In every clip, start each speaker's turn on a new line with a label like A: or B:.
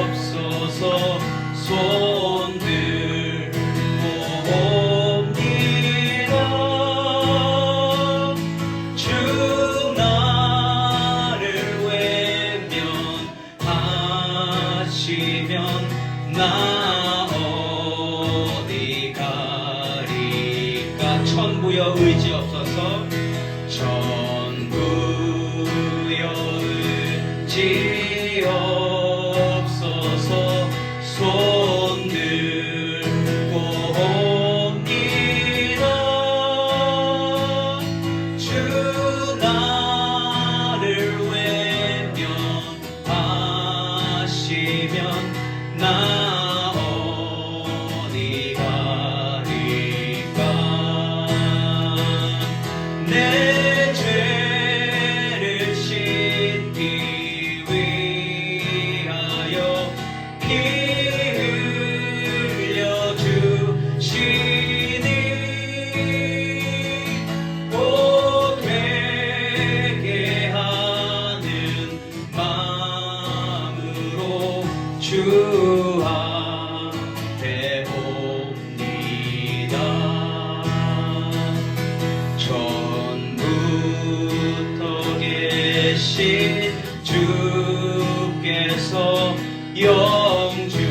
A: 주시옵소서. 손 들고 옵니다. 주 나를 외면하시면 나 어디 가리까. 천부여 의지 없어서. 천부여 의지 없어서. 손 들고 옵니다. 주 나를 외면하시면 나 어디 가리까. 내 죄를 씻기 위하여 피 흘려 주시니 곧 되게 하는 마음으로 주 앞에 옵니다. 전부터 계신 주께서 영주를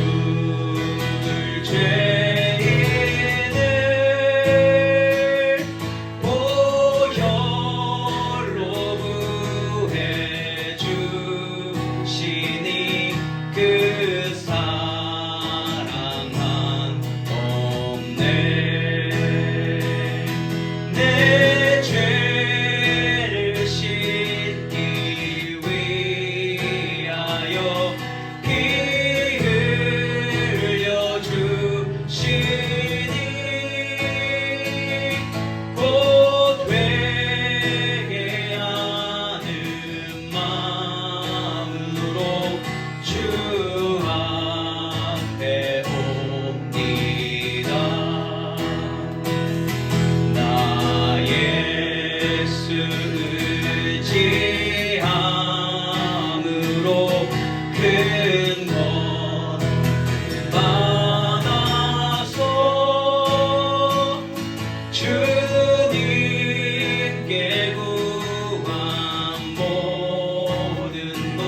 A: 죄인을 보혈로 구해 주시니 그 사랑 한없네. 내 죄를 씻기 위하여 피 흘려 주시니 곧 되게 하는 마음으로 주 앞에 옵니다. 나 예수 의지함으로 큰 것 많아서 주님께 구한 모든 것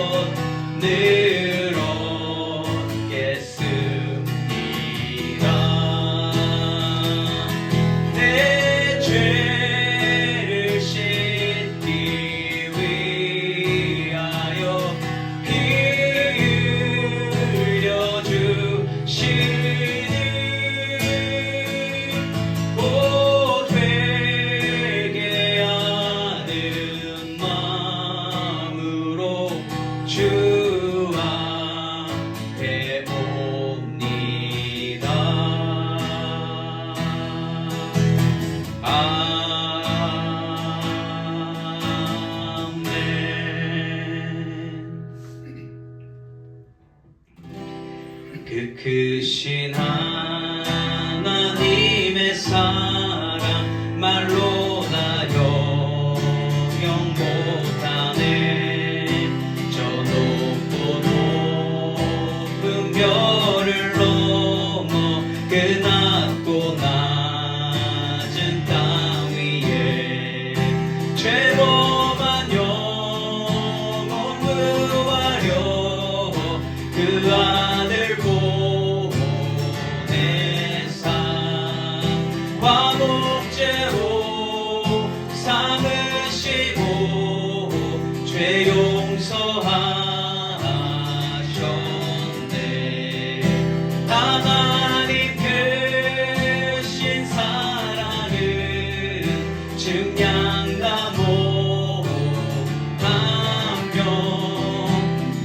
A: 늘었겠습니다. 내 죄를 씻기 위하여 피 흘려 주시니 곧 되게 하는 마음으로 주 앞에 옵니다. 아멘. 그 크신 하나님의 사랑 말로 다 형용 못하네. 저 높고 높은 별을 넘어 그 낮고 낮은 땅 위에 죄로만 영혼 구하려 그 아들 보내사 화목제로 삼으시고 죄 용서하셨네. 하나님 크신 사랑은 증량다 못하며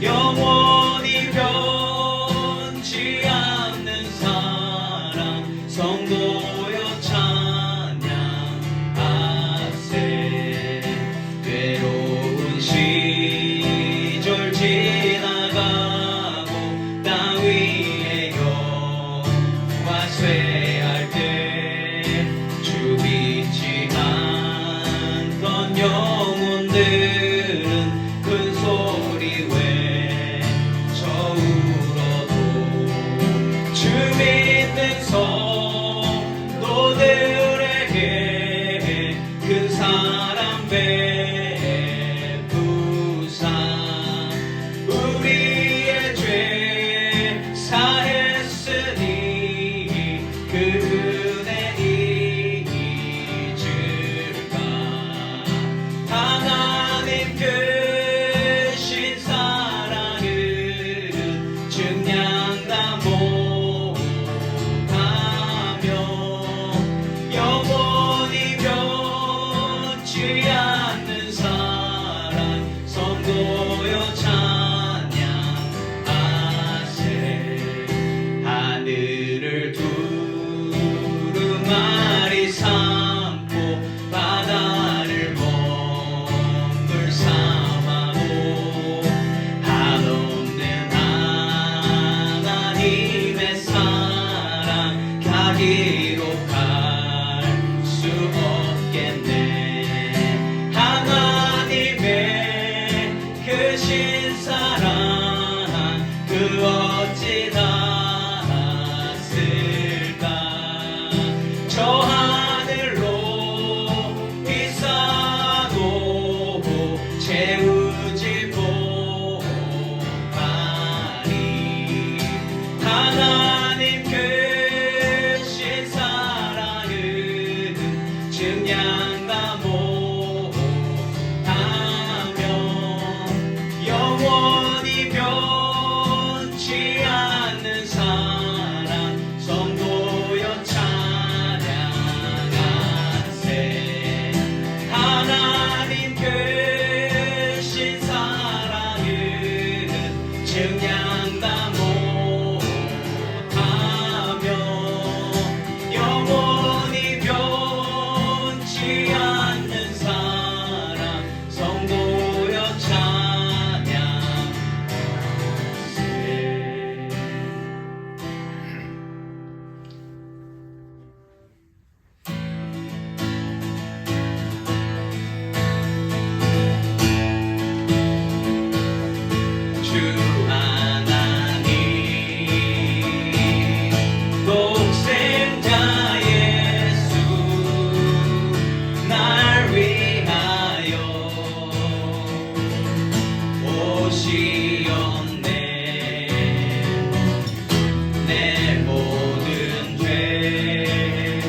A: 영원히 변치 않는 사랑 성도여 찬양하세. 외로운 시절 보시옵네 내 모든 죄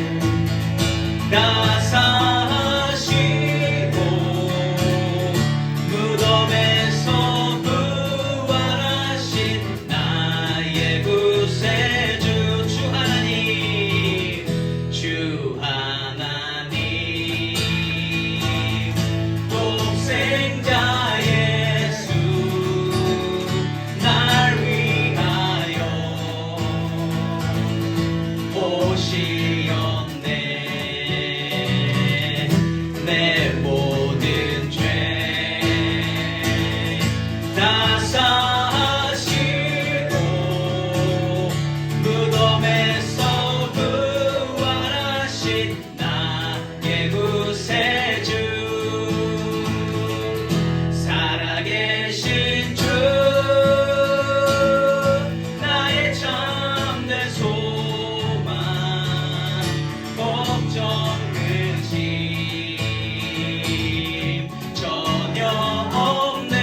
A: 다 사시고 무덤에서 부활하신 나의 구세주 주 하나님 주 하나님 독생자 예수 날 위하여 오시옵네 내 모든 죄 다 사시고 무덤에서 부활하신 나의 구세주 살아계신 주 나의 참된 소망 걱정 근심 전혀 없네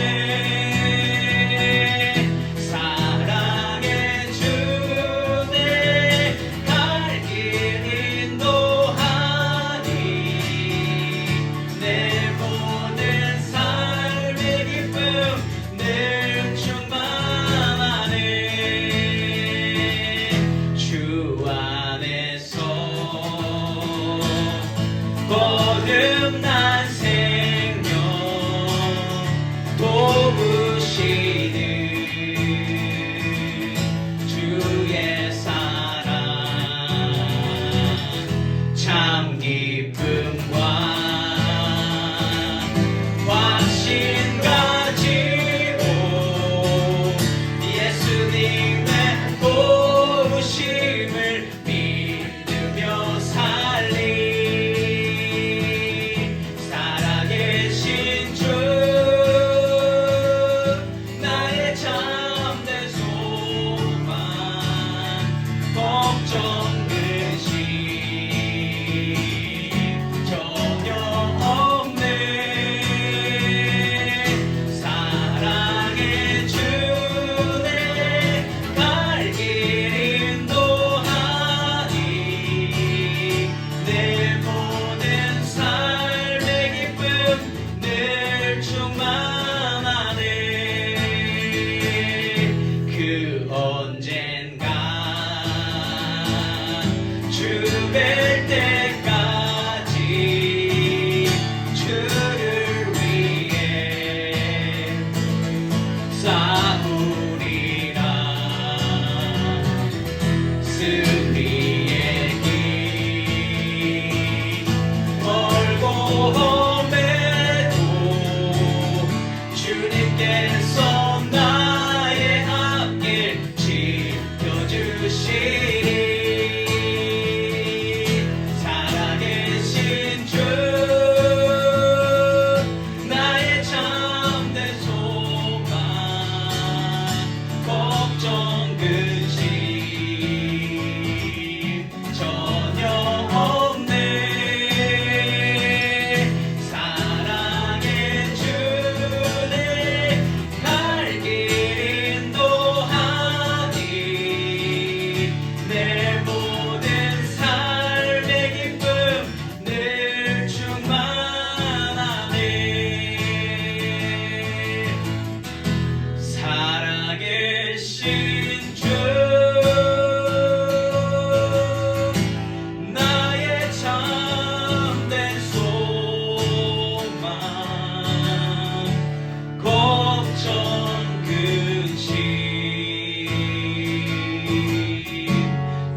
A: 사랑의 주 내 갈 길 인도하니 내 모든 삶의 기쁨 늘 충만하네 주 안에서 거듭난 생명 도우시는 주의 사랑 참 기쁨과 확신 가지고 예수님의 도우심을 믿으며 살리 살아계신 주 나의 참된 소망 걱정 근심 전혀 없네 사랑의 주 내 갈 길 인도하니 내 모든 삶의 기쁨 늘 충만하네 그 언젠가 주뵐 때까지 주를 위해 싸우리라 승리의 길 멀고 험해도 주님께서 나의 앞길 지켜주시리 살아계신 주 나의 참된 소망 걱정 근심 전혀 없네 사랑의 주 내 갈 길 인도하니 내 모든 삶의 기쁨 늘 충만하네 살아계신 주 나의 참된 소망 걱정 근심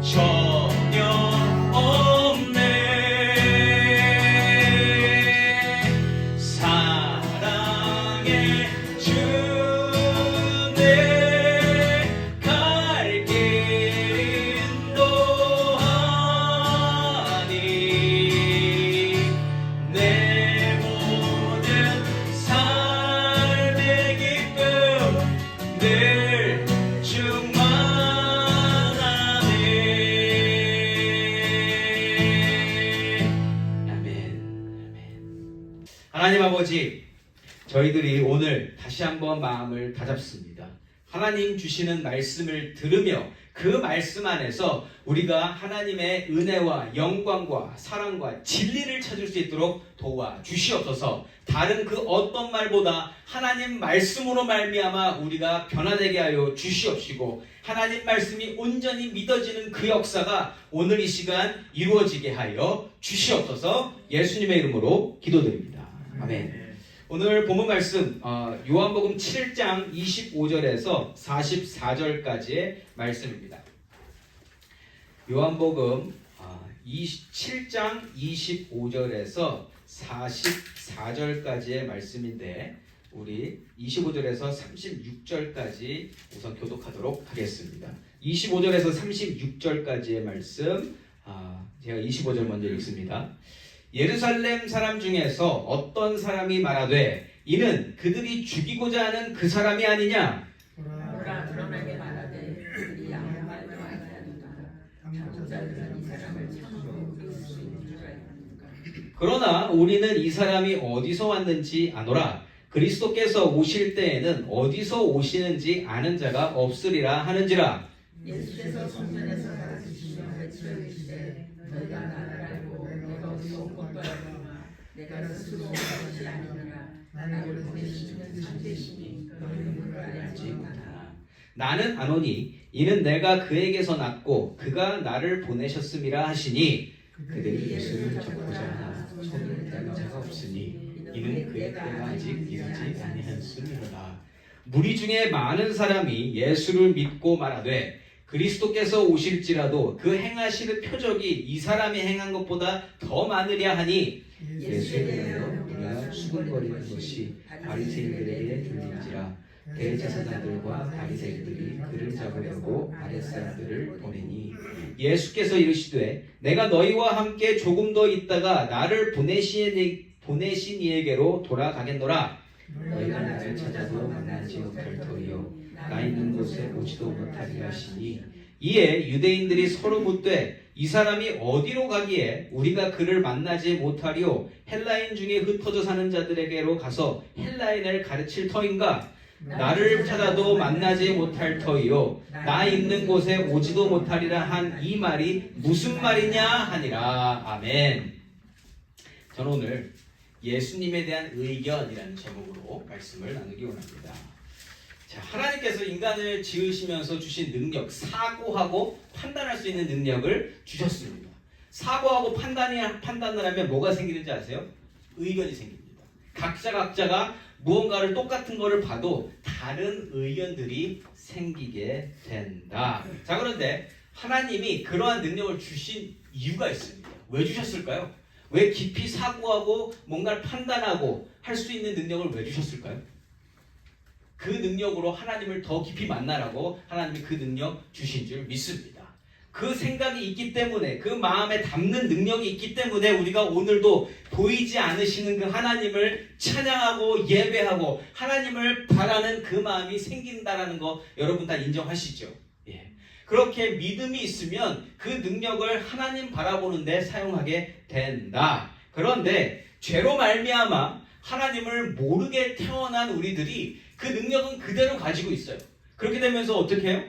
A: 전혀 없네 사랑의 주 내 갈 길 인도하니 내 모든 삶의 기쁨 늘 충만하네 아멘 하나님 아버지
B: 저희들이 오늘 다시 한번 마음을 다잡습니다. 하나님 주시는 말씀을 들으며 그 말씀 안에서 우리가 하나님의 은혜와 영광과 사랑과 진리를 찾을 수 있도록 도와주시옵소서. 다른 그 어떤 말보다 하나님 말씀으로 말미암아 우리가 변화되게 하여 주시옵시고, 하나님 말씀이 온전히 믿어지는 그 역사가 오늘 이 시간 이루어지게 하여 주시옵소서. 예수님의 이름으로 기도드립니다. 아멘. 오늘 본문 말씀 요한복음 7장 25절에서 44절까지의 말씀입니다. 요한복음 7장 25절에서 44절까지의 말씀인데 우리 25절에서 36절까지 우선 교독하도록 하겠습니다. 25절에서 36절까지의 말씀, 제가 25절 먼저 읽습니다. 예루살렘 사람 중에서 어떤 사람이 말하되 이는 그들이 죽이고자 하는 그 사람이 아니냐?
C: 드러나게 말하되 그들이 아무 말도 안 하는가? 장자들은 이 사람을 참으로 믿을 수 있는 줄 알았는가?
B: 그러나 우리는 이 사람이 어디서 왔는지 아노라. 그리스도께서 오실 때에는 어디서 오시는지 아는 자가 없으리라 하는지라.
C: 예수께서 성전에서 가르치시며 외치시되 너희가 나를 알고 내가 어디서 온 것도 알고 내가 스스로 온 것이 아니니라. 나를 보내시는 참되시니 너희는 그를 알지 못하나.
B: 나는 아노니 이는 내가 그에게서 났고 그가 나를 보내셨음이라 하시니 그들이 예수를 잡고자 하나 손을 댄 자가 없으니 이는 그의 때가 아직 이르지 아니하였음이로다. 무리 중에 많은 사람이 예수를 믿고 말하되 그리스도께서 오실지라도 그 행하시는 표적이 이 사람이 행한 것보다 더 많으랴 하니 예수에 대하여 우리가 수군거리는 것이 바리새인들에게 들린지라. 대제사장들과 바리새인들이 그를 잡으려고 아랫사람들을 보내니 예수께서 이르시되 내가 너희와 함께 조금 더 있다가 나를 보내신 이에게로 돌아가겠노라. 너희가 나를 찾아도 만나지 못할 터이요 나 있는 곳에 오지도 못하리라 하시니 이에 유대인들이 서로 묻되 이 사람이 어디로 가기에 우리가 그를 만나지 못하리요? 헬라인 중에 흩어져 사는 자들에게로 가서 헬라인을 가르칠 터인가? 나를 찾아도 만나지 못할 터이요 나 있는 곳에 오지도 못하리라 한 이 말이 무슨 말이냐 하니라. 아멘. 저는 오늘 예수님에 대한 의견이라는 제목으로 말씀을 나누기 원합니다. 자, 하나님께서 인간을 지으시면서 주신 능력, 사고하고 판단할 수 있는 능력을 주셨습니다. 사고하고 판단을 하면 뭐가 생기는지 아세요? 의견이 생깁니다. 각자가 무언가를 똑같은 거를 봐도 다른 의견들이 생기게 된다. 자, 그런데 하나님이 그러한 능력을 주신 이유가 있습니다. 왜 주셨을까요? 왜 깊이 사고하고 뭔가를 판단하고 할 수 있는 능력을 왜 주셨을까요? 그 능력으로 하나님을 더 깊이 만나라고 하나님이 그 능력 주신 줄 믿습니다. 그 생각이 있기 때문에, 그 마음에 담는 능력이 있기 때문에 우리가 오늘도 보이지 않으시는 그 하나님을 찬양하고 예배하고 하나님을 바라는 그 마음이 생긴다라는 거 여러분 다 인정하시죠? 예. 그렇게 믿음이 있으면 그 능력을 하나님 바라보는 데 사용하게 된다. 그런데 죄로 말미암아 하나님을 모르게 태어난 우리들이 그 능력은 그대로 가지고 있어요. 그렇게 되면서 어떻게 해요?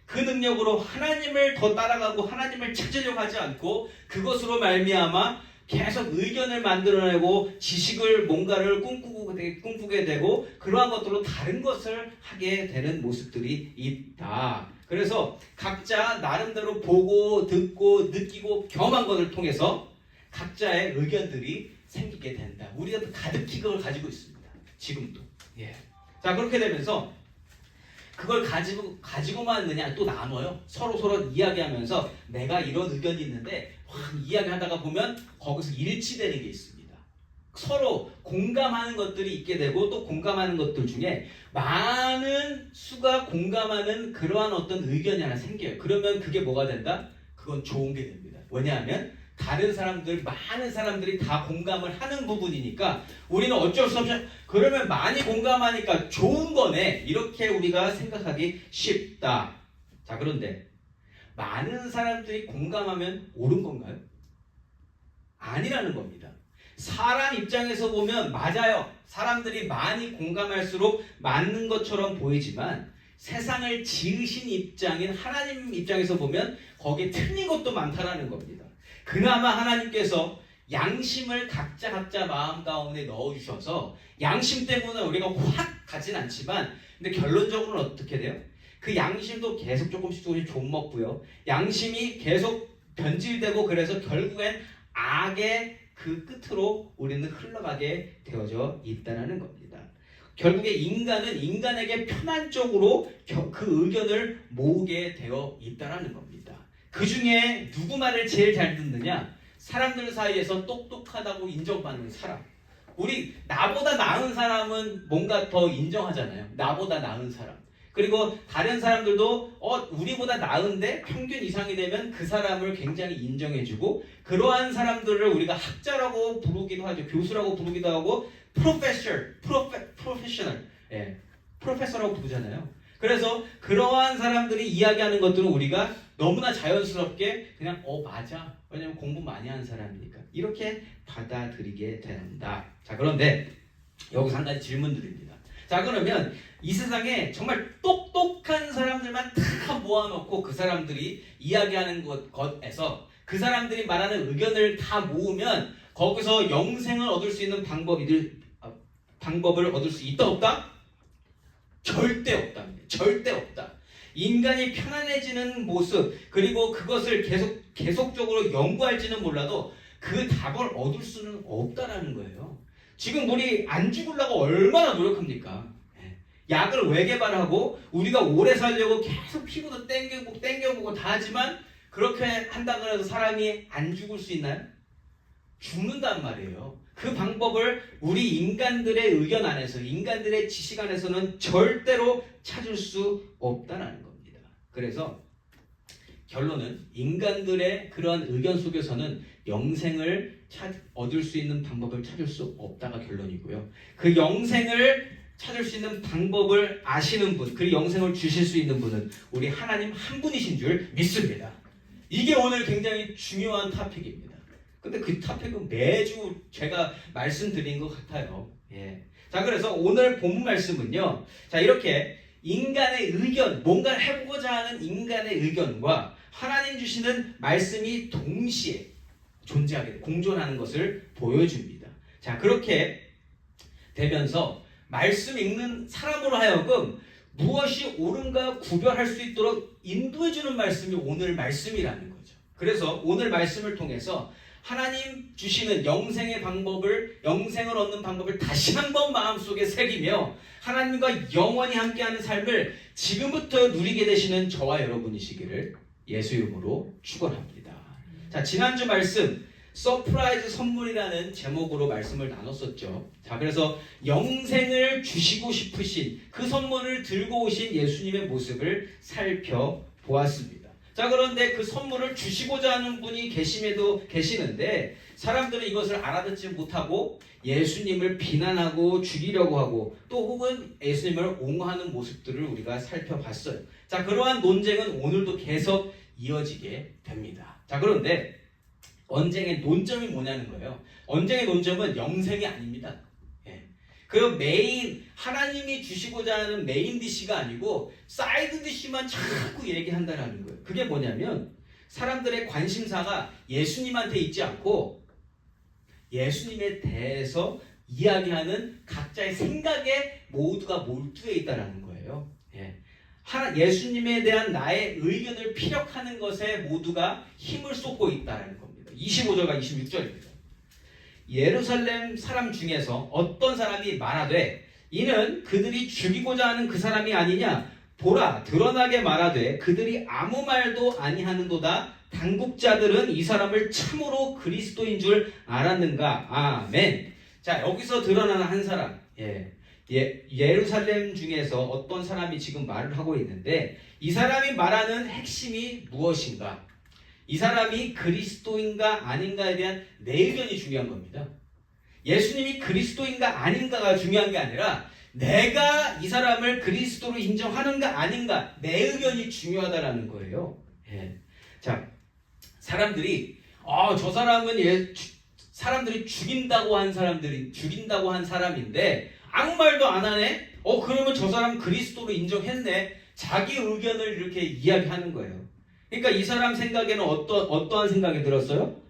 B: 그 능력으로 하나님을 더 따라가고 하나님을 찾으려고 하지 않고 그것으로 말미암아 계속 의견을 만들어내고 지식을 뭔가를 꿈꾸게 되고 그러한 것들로 다른 것을 하게 되는 모습들이 있다. 그래서 각자 나름대로 보고 듣고 느끼고 경험한 것을 통해서 각자의 의견들이 생기게 된다. 우리가 가득히 그걸 가지고 있습니다. 지금도. 예. 자, 그렇게 되면서 그걸 가지고만 그냥 또 나눠요. 서로 이야기하면서 내가 이런 의견이 있는데 이야기하다가 보면 거기서 일치되는 게 있습니다. 서로 공감하는 것들이 있게 되고 또 공감하는 것들 중에 많은 수가 공감하는 그러한 어떤 의견이 하나 생겨요. 그러면 그게 뭐가 된다? 그건 좋은 게 됩니다. 왜냐하면 많은 사람들이 다 공감을 하는 부분이니까 우리는 어쩔 수 없이 그러면 많이 공감하니까 좋은 거네 이렇게 우리가 생각하기 쉽다. 자, 그런데 많은 사람들이 공감하면 옳은 건가요? 아니라는 겁니다. 사람 입장에서 보면 맞아요. 사람들이 많이 공감할수록 맞는 것처럼 보이지만 세상을 지으신 입장인 하나님 입장에서 보면 거기에 틀린 것도 많다라는 겁니다. 그나마 하나님께서 양심을 각자 마음 가운데 넣어주셔서 양심 때문에 우리가 확 가진 않지만 근데 결론적으로는 어떻게 돼요? 그 양심도 계속 조금씩 좀먹고요. 양심이 계속 변질되고 그래서 결국엔 악의 그 끝으로 우리는 흘러가게 되어져 있다는 겁니다. 결국에 인간은 인간에게 편한 쪽으로 그 의견을 모으게 되어 있다는 겁니다. 그 중에 누구 말을 제일 잘 듣느냐? 사람들 사이에서 똑똑하다고 인정받는 사람. 우리 나보다 나은 사람은 뭔가 더 인정하잖아요. 나보다 나은 사람. 그리고 다른 사람들도 우리보다 나은데 평균 이상이 되면 그 사람을 굉장히 인정해주고 그러한 사람들을 우리가 학자라고 부르기도 하죠. 교수라고 부르기도 하고 프로페셔널, 프로페서라고 부르잖아요. 그래서 그러한 사람들이 이야기하는 것들은 우리가 너무나 자연스럽게 그냥 맞아. 왜냐면 공부 많이 한 사람이니까. 이렇게 받아들이게 된다. 자, 그런데 여기서 한 가지 질문 드립니다. 자, 그러면 이 세상에 정말 똑똑한 사람들만 다 모아놓고 그 사람들이 이야기하는 것에서 그 사람들이 말하는 의견을 다 모으면 거기서 영생을 얻을 수 있는 방법을 얻을 수 있다 없다? 절대 없답니다. 절대 없다. 인간이 편안해지는 모습 그리고 그것을 계속적으로 연구할지는 몰라도 그 답을 얻을 수는 없다라는 거예요. 지금 우리 안 죽으려고 얼마나 노력합니까? 약을 왜 개발하고 우리가 오래 살려고 계속 피부도 땡겨보고 다 하지만 그렇게 한다고 해서 사람이 안 죽을 수 있나요? 죽는단 말이에요. 그 방법을 우리 인간들의 의견 안에서 인간들의 지식 안에서는 절대로 찾을 수 없다는 겁니다. 그래서 결론은 인간들의 그러한 의견 속에서는 영생을 얻을 수 있는 방법을 찾을 수 없다가 결론이고요. 그 영생을 찾을 수 있는 방법을 아시는 분, 그 영생을 주실 수 있는 분은 우리 하나님 한 분이신 줄 믿습니다. 이게 오늘 굉장히 중요한 토픽입니다. 근데 그 토픽은 매주 제가 말씀드린 것 같아요. 자, 그래서 오늘 본문 말씀은요. 자, 이렇게 인간의 의견, 뭔가를 해보고자 하는 인간의 의견과 하나님 주시는 말씀이 동시에 존재하게, 공존하는 것을 보여줍니다. 자, 그렇게 되면서 말씀 읽는 사람으로 하여금 무엇이 옳은가 구별할 수 있도록 인도해주는 말씀이 오늘 말씀이라는 거죠. 그래서 오늘 말씀을 통해서 하나님 주시는 영생의 방법을, 영생을 얻는 방법을 다시 한번 마음속에 새기며 하나님과 영원히 함께하는 삶을 지금부터 누리게 되시는 저와 여러분이시기를 예수 이름으로 축원합니다. 자, 지난주 말씀 서프라이즈 선물이라는 제목으로 말씀을 나눴었죠. 자, 그래서 영생을 주시고 싶으신 그 선물을 들고 오신 예수님의 모습을 살펴보았습니다. 자, 그런데 그 선물을 주시고자 하는 분이 계시는데 사람들은 이것을 알아듣지 못하고 예수님을 비난하고 죽이려고 하고 또 혹은 예수님을 옹호하는 모습들을 우리가 살펴봤어요. 자, 그러한 논쟁은 오늘도 계속 이어지게 됩니다. 자, 그런데 언쟁의 논점이 뭐냐는 거예요. 언쟁의 논점은 영생이 아닙니다. 그 메인, 하나님이 주시고자 하는 메인 디시가 아니고 사이드 디시만 자꾸 얘기한다는 거예요. 그게 뭐냐면 사람들의 관심사가 예수님한테 있지 않고 예수님에 대해서 이야기하는 각자의 생각에 모두가 몰두해 있다는 거예요. 예수님에 대한 나의 의견을 피력하는 것에 모두가 힘을 쏟고 있다는 겁니다. 25절과 26절입니다. 예루살렘 사람 중에서 어떤 사람이 말하되 이는 그들이 죽이고자 하는 그 사람이 아니냐 보라 드러나게 말하되 그들이 아무 말도 아니하는도다 당국자들은 이 사람을 참으로 그리스도인 줄 알았는가. 아멘. 자, 여기서 드러나는 한 사람, 예루살렘 중에서 어떤 사람이 지금 말을 하고 있는데 이 사람이 말하는 핵심이 무엇인가? 이 사람이 그리스도인가 아닌가에 대한 내 의견이 중요한 겁니다. 예수님이 그리스도인가 아닌가가 중요한 게 아니라 내가 이 사람을 그리스도로 인정하는가 아닌가 내 의견이 중요하다라는 거예요. 자, 사람들이 저 사람은 사람들이 죽인다고 한 사람인데 아무 말도 안 하네. 그러면 저 사람 그리스도로 인정했네. 자기 의견을 이렇게 이야기하는 거예요. 그러니까 이 사람 생각에는 어떠한 생각이 들었어요?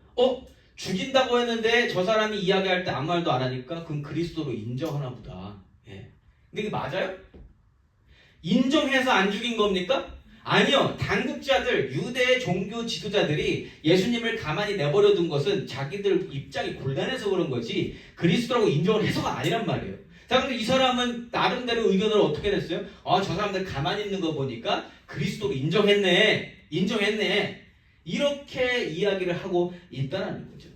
B: 죽인다고 했는데 저 사람이 이야기할 때 아무 말도 안 하니까 그건 그리스도로 인정하나 보다. 예. 근데 이게 맞아요? 인정해서 안 죽인 겁니까? 아니요. 당국자들, 유대의 종교 지도자들이 예수님을 가만히 내버려 둔 것은 자기들 입장이 곤란해서 그런 거지 그리스도라고 인정을 해서가 아니란 말이에요. 자, 근데 이 사람은 나름대로 의견을 어떻게 냈어요? 저 사람들 가만히 있는 거 보니까 그리스도로 인정했네. 이렇게 이야기를 하고 있다는 거죠.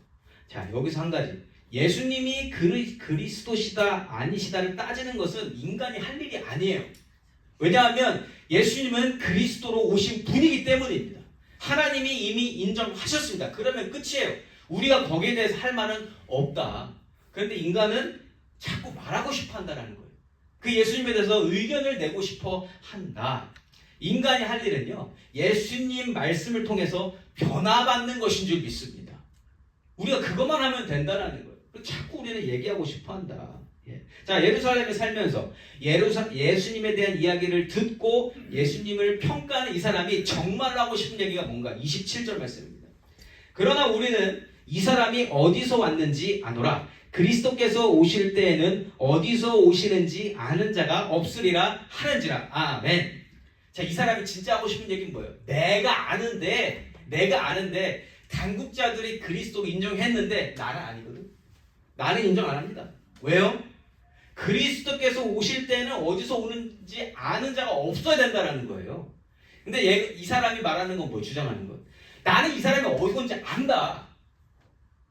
B: 자, 여기서 한 가지. 예수님이 그리스도시다 아니시다를 따지는 것은 인간이 할 일이 아니에요. 왜냐하면 예수님은 그리스도로 오신 분이기 때문입니다. 하나님이 이미 인정하셨습니다. 그러면 끝이에요. 우리가 거기에 대해서 할 말은 없다. 그런데 인간은 자꾸 말하고 싶어 한다는 거예요. 그 예수님에 대해서 의견을 내고 싶어 한다. 인간이 할 일은요, 예수님 말씀을 통해서 변화받는 것인 줄 믿습니다. 우리가 그것만 하면 된다는 거예요. 자꾸 우리는 얘기하고 싶어 한다. 자, 예루살렘에 살면서 예수님에 대한 이야기를 듣고 예수님을 평가하는 이 사람이 정말로 하고 싶은 얘기가 뭔가? 27절 말씀입니다. 그러나 우리는 이 사람이 어디서 왔는지 아노라. 그리스도께서 오실 때에는 어디서 오시는지 아는 자가 없으리라 하는지라. 아멘. 자, 이 사람이 진짜 하고 싶은 얘기는 뭐예요? 내가 아는데 당국자들이 그리스도로 인정했는데 나는 아니거든. 나는 인정 안 합니다. 왜요? 그리스도께서 오실 때는 어디서 오는지 아는 자가 없어야 된다는 거예요. 근데 이 사람이 말하는 건 뭐 주장하는 건? 나는 이 사람이 어디서 온지 안다.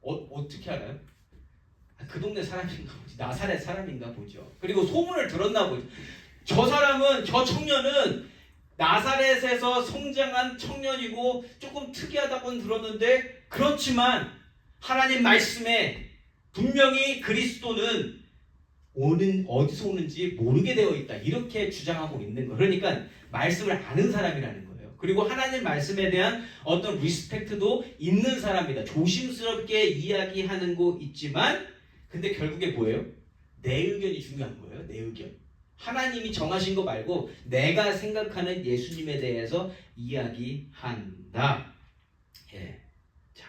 B: 어떻게 알아요? 그 동네 사람인가 보지. 나사렛 사람인가 보죠. 그리고 소문을 들었나 보죠. 저 청년은 나사렛에서 성장한 청년이고 조금 특이하다고는 들었는데 그렇지만 하나님 말씀에 분명히 그리스도는 어디서 오는지 모르게 되어 있다. 이렇게 주장하고 있는 거예요. 그러니까 말씀을 아는 사람이라는 거예요. 그리고 하나님 말씀에 대한 어떤 리스펙트도 있는 사람이다. 조심스럽게 이야기하는 거 있지만 근데 결국에 뭐예요? 내 의견이 중요한 거예요. 내 의견. 하나님이 정하신 거 말고 내가 생각하는 예수님에 대해서 이야기한다. 자,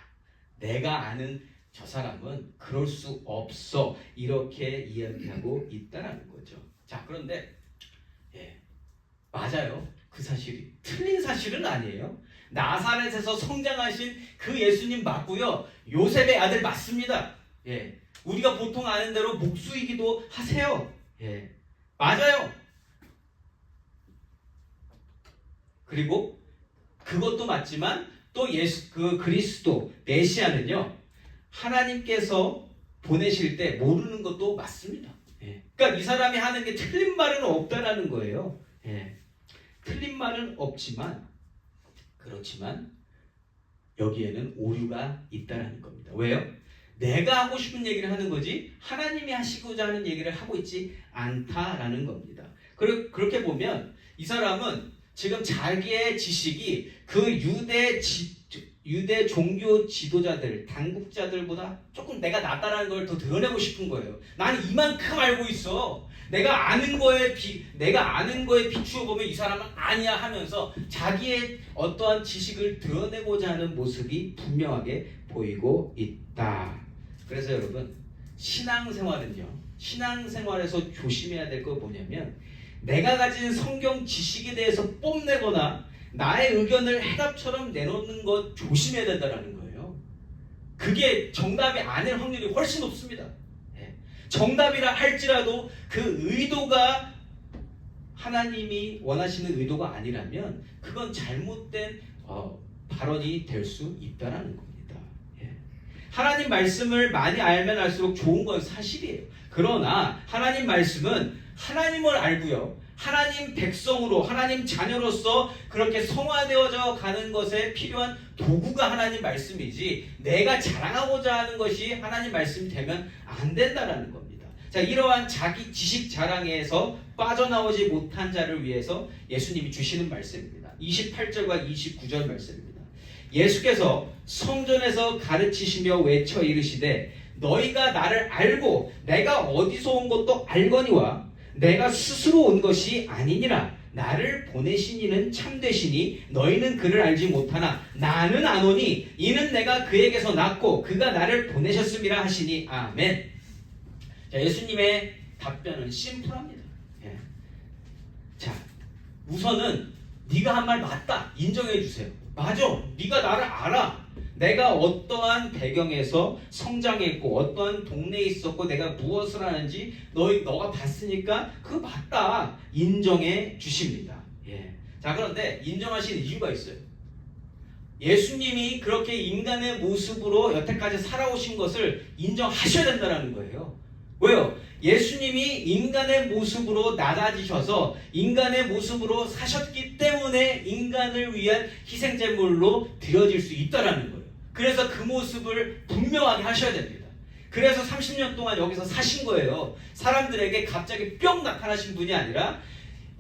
B: 내가 아는 저 사람은 그럴 수 없어. 이렇게 이야기하고 있다는 거죠. 자, 그런데 맞아요. 그 사실이 틀린 사실은 아니에요. 나사렛에서 성장하신 그 예수님 맞고요. 요셉의 아들 맞습니다. 우리가 보통 아는 대로 목수이기도 하세요. 맞아요. 그리고 그것도 맞지만 또 그리스도 메시아는요. 하나님께서 보내실 때 모르는 것도 맞습니다. 그러니까 이 사람이 하는 게 틀린 말은 없다라는 거예요. 틀린 말은 없지만 그렇지만 여기에는 오류가 있다라는 겁니다. 왜요? 내가 하고 싶은 얘기를 하는 거지 하나님이 하시고자 하는 얘기를 하고 있지 않다라는 겁니다. 그렇게 보면 이 사람은 지금 자기의 지식이 그 유대 종교 지도자들, 당국자들보다 조금 내가 낫다라는 걸 더 드러내고 싶은 거예요. 나는 이만큼 알고 있어. 내가 아는 거에 비추어 보면 이 사람은 아니야 하면서 자기의 어떠한 지식을 드러내고자 하는 모습이 분명하게 보이고 있다. 그래서 여러분, 신앙생활에서 조심해야 될 거 뭐냐면 내가 가진 성경 지식에 대해서 뽐내거나 나의 의견을 해답처럼 내놓는 것 조심해야 된다는 거예요. 그게 정답이 아닐 확률이 훨씬 높습니다. 정답이라 할지라도 그 의도가 하나님이 원하시는 의도가 아니라면 그건 잘못된 발언이 될 수 있다는 겁니다. 하나님 말씀을 많이 알면 알수록 좋은 건 사실이에요. 그러나 하나님 말씀은 하나님을 알고요. 하나님 백성으로 하나님 자녀로서 그렇게 성화되어져 가는 것에 필요한 도구가 하나님 말씀이지 내가 자랑하고자 하는 것이 하나님 말씀이 되면 안 된다는 겁니다. 자, 이러한 자기 지식 자랑에서 빠져나오지 못한 자를 위해서 예수님이 주시는 말씀입니다. 28절과 29절 말씀입니다. 예수께서 성전에서 가르치시며 외쳐 이르시되 너희가 나를 알고 내가 어디서 온 것도 알거니와 내가 스스로 온 것이 아니니라. 나를 보내신 이는 참되시니 너희는 그를 알지 못하나 나는 아노니 이는 내가 그에게서 났고 그가 나를 보내셨음이라 하시니 아멘. 자, 예수님의 답변은 심플합니다. 예. 자, 우선은 네가 한 말 맞다 인정해 주세요. 맞아, 네가 나를 알아. 내가 어떠한 배경에서 성장했고 어떠한 동네에 있었고 내가 무엇을 하는지 너가 봤으니까 그거 맞다 인정해 주십니다. 예. 자, 그런데 인정하시는 이유가 있어요. 예수님이 그렇게 인간의 모습으로 여태까지 살아오신 것을 인정하셔야 된다는 거예요. 왜요? 예수님이 인간의 모습으로 낮아지셔서 인간의 모습으로 사셨기 때문에 인간을 위한 희생제물로 드려질 수 있다는 거예요. 그래서 그 모습을 분명하게 하셔야 됩니다. 그래서 30년 동안 여기서 사신 거예요. 사람들에게 갑자기 뿅 나타나신 분이 아니라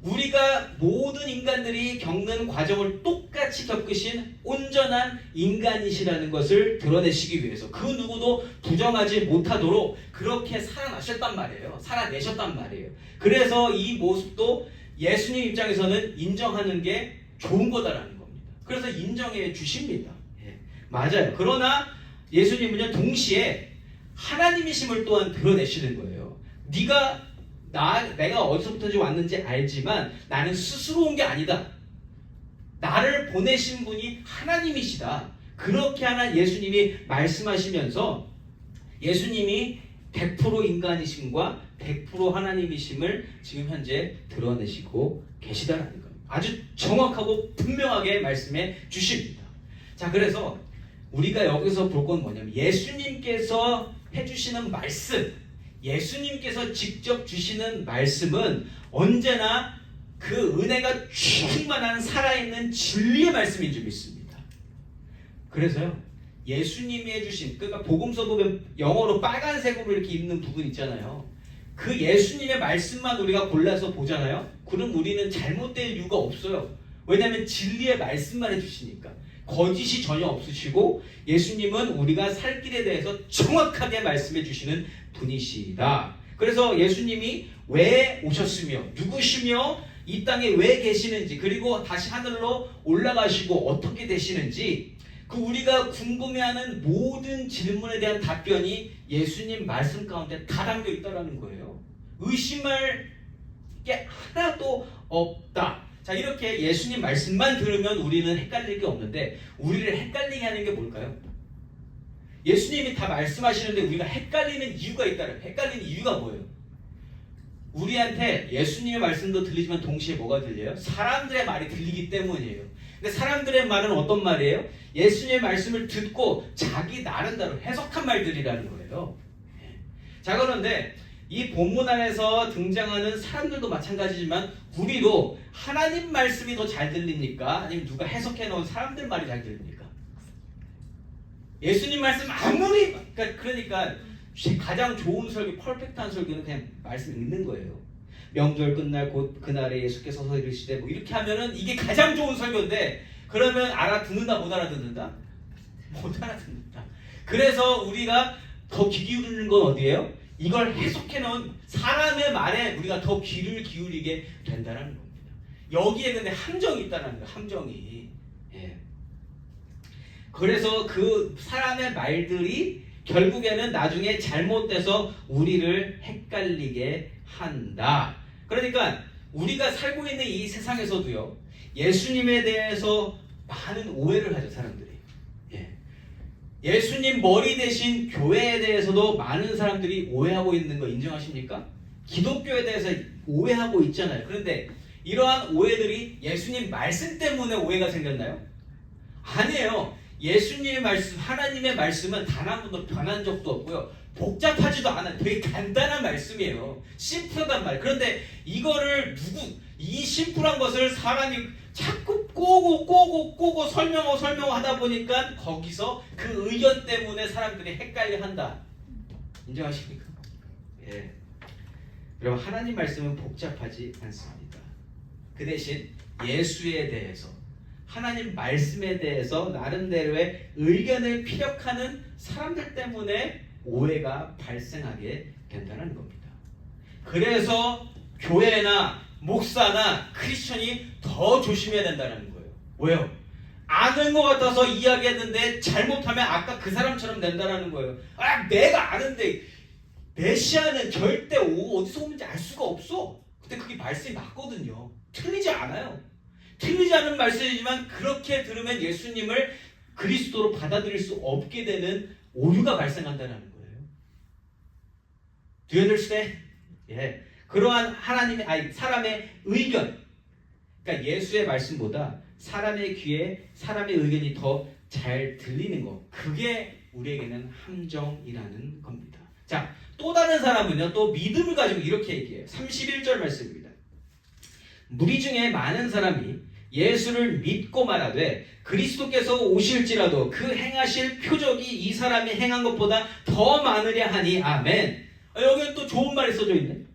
B: 우리가 모든 인간들이 겪는 과정을 똑같이 겪으신 온전한 인간이시라는 것을 드러내시기 위해서 그 누구도 부정하지 못하도록 그렇게 살아나셨단 말이에요. 살아내셨단 말이에요. 그래서 이 모습도 예수님 입장에서는 인정하는 게 좋은 거다라는 겁니다. 그래서 인정해 주십니다. 예, 맞아요. 그러나 예수님은요 동시에 하나님이심을 또한 드러내시는 거예요. 내가 어디서부터 왔는지 알지만 나는 스스로 온 게 아니다. 나를 보내신 분이 하나님이시다. 그렇게 하나 예수님이 말씀하시면서 예수님이 100% 인간이심과 100% 하나님이심을 지금 현재 드러내시고 계시다라는 겁니다. 아주 정확하고 분명하게 말씀해 주십니다. 자, 그래서 우리가 여기서 볼 건 뭐냐면 예수님께서 해주시는 말씀, 예수님께서 직접 주시는 말씀은 언제나 그 은혜가 충만한 살아있는 진리의 말씀인 줄 믿습니다. 그래서요 예수님이 해주신, 그러니까 복음서 보면 영어로 빨간색으로 이렇게 있는 부분 있잖아요. 그 예수님의 말씀만 우리가 골라서 보잖아요. 그럼 우리는 잘못될 이유가 없어요. 왜냐하면 진리의 말씀만 해주시니까. 거짓이 전혀 없으시고 예수님은 우리가 살 길에 대해서 정확하게 말씀해 주시는 분이시다. 그래서 예수님이 왜 오셨으며 누구시며 이 땅에 왜 계시는지 그리고 다시 하늘로 올라가시고 어떻게 되시는지 그 우리가 궁금해하는 모든 질문에 대한 답변이 예수님 말씀 가운데 다 담겨 있다는 거예요. 의심할 게 하나도 없다. 자, 이렇게 예수님 말씀만 들으면 우리는 헷갈릴 게 없는데 우리를 헷갈리게 하는 게 뭘까요? 예수님이 다 말씀하시는데 우리가 헷갈리는 이유가 있다는, 헷갈리는 이유가 뭐예요? 우리한테 예수님의 말씀도 들리지만 동시에 뭐가 들려요? 사람들의 말이 들리기 때문이에요. 근데 사람들의 말은 어떤 말이에요? 예수님의 말씀을 듣고 자기 나름대로 해석한 말들이라는 거예요. 자, 그런데 이 본문 안에서 등장하는 사람들도 마찬가지지만 우리도 하나님 말씀이 더 잘 들립니까? 아니면 누가 해석해 놓은 사람들 말이 잘 들립니까? 예수님 말씀 아무리 그러니까 가장 좋은 설교, 퍼펙트한 설교는 그냥 말씀 읽는 거예요. 명절 끝날 곧 그날에 예수께서 서서 이르시되 뭐 이렇게 하면은 이게 가장 좋은 설교인데 그러면 알아듣는다 못 알아듣는다? 못 알아듣는다. 그래서 우리가 더 귀 기울이는 건 어디예요? 이걸 해석해 놓은 사람의 말에 우리가 더 귀를 기울이게 된다는 겁니다. 여기에 근데 함정이 있다는 거예요. 함정이. 예. 그래서 그 사람의 말들이 결국에는 나중에 잘못돼서 우리를 헷갈리게 한다. 그러니까 우리가 살고 있는 이 세상에서도요. 예수님에 대해서 많은 오해를 하죠. 사람들이. 예. 예수님 머리 대신 교회에 대해서도 많은 사람들이 오해하고 있는 거 인정하십니까? 기독교에 대해서 오해하고 있잖아요. 그런데 이러한 오해들이 예수님 말씀 때문에 오해가 생겼나요? 아니에요. 예수님의 말씀, 하나님의 말씀은 단 한 번도 변한 적도 없고요. 복잡하지도 않아요. 되게 간단한 말씀이에요. 심플하단 말이에요. 그런데 이거를 이 심플한 것을 사람이 자꾸 꼬고 설명하다 보니까 거기서 그 의견 때문에 사람들이 헷갈려 한다. 인정하십니까? 예. 여러분, 하나님 말씀은 복잡하지 않습니다. 그 대신 예수에 대해서 하나님 말씀에 대해서 나름대로의 의견을 피력하는 사람들 때문에 오해가 발생하게 된다는 겁니다. 그래서 교회나 목사나 크리스천이 더 조심해야 된다는 거예요. 왜요? 아는 것 같아서 이야기했는데 잘못하면 아까 그 사람처럼 된다는 거예요. 내가 아는데 메시아는 절대 어디서 오는지 알 수가 없어. 근데 그게 말씀이 맞거든요. 틀리지 않아요. 틀리지 않은 말씀이지만 그렇게 들으면 예수님을 그리스도로 받아들일 수 없게 되는 오류가 발생한다는 거예요. Do you understand? 예. 그러한 사람의 의견, 그러니까 예수의 말씀보다 사람의 귀에 사람의 의견이 더 잘 들리는 것, 그게 우리에게는 함정이라는 겁니다. 자, 또 다른 사람은요, 또 믿음을 가지고 이렇게 얘기해요. 31절 말씀입니다. 무리 중에 많은 사람이 예수를 믿고 말하되 그리스도께서 오실지라도 그 행하실 표적이 이 사람이 행한 것보다 더 많으랴 하니 아멘. 여기는 또 좋은 말이 써져 있네.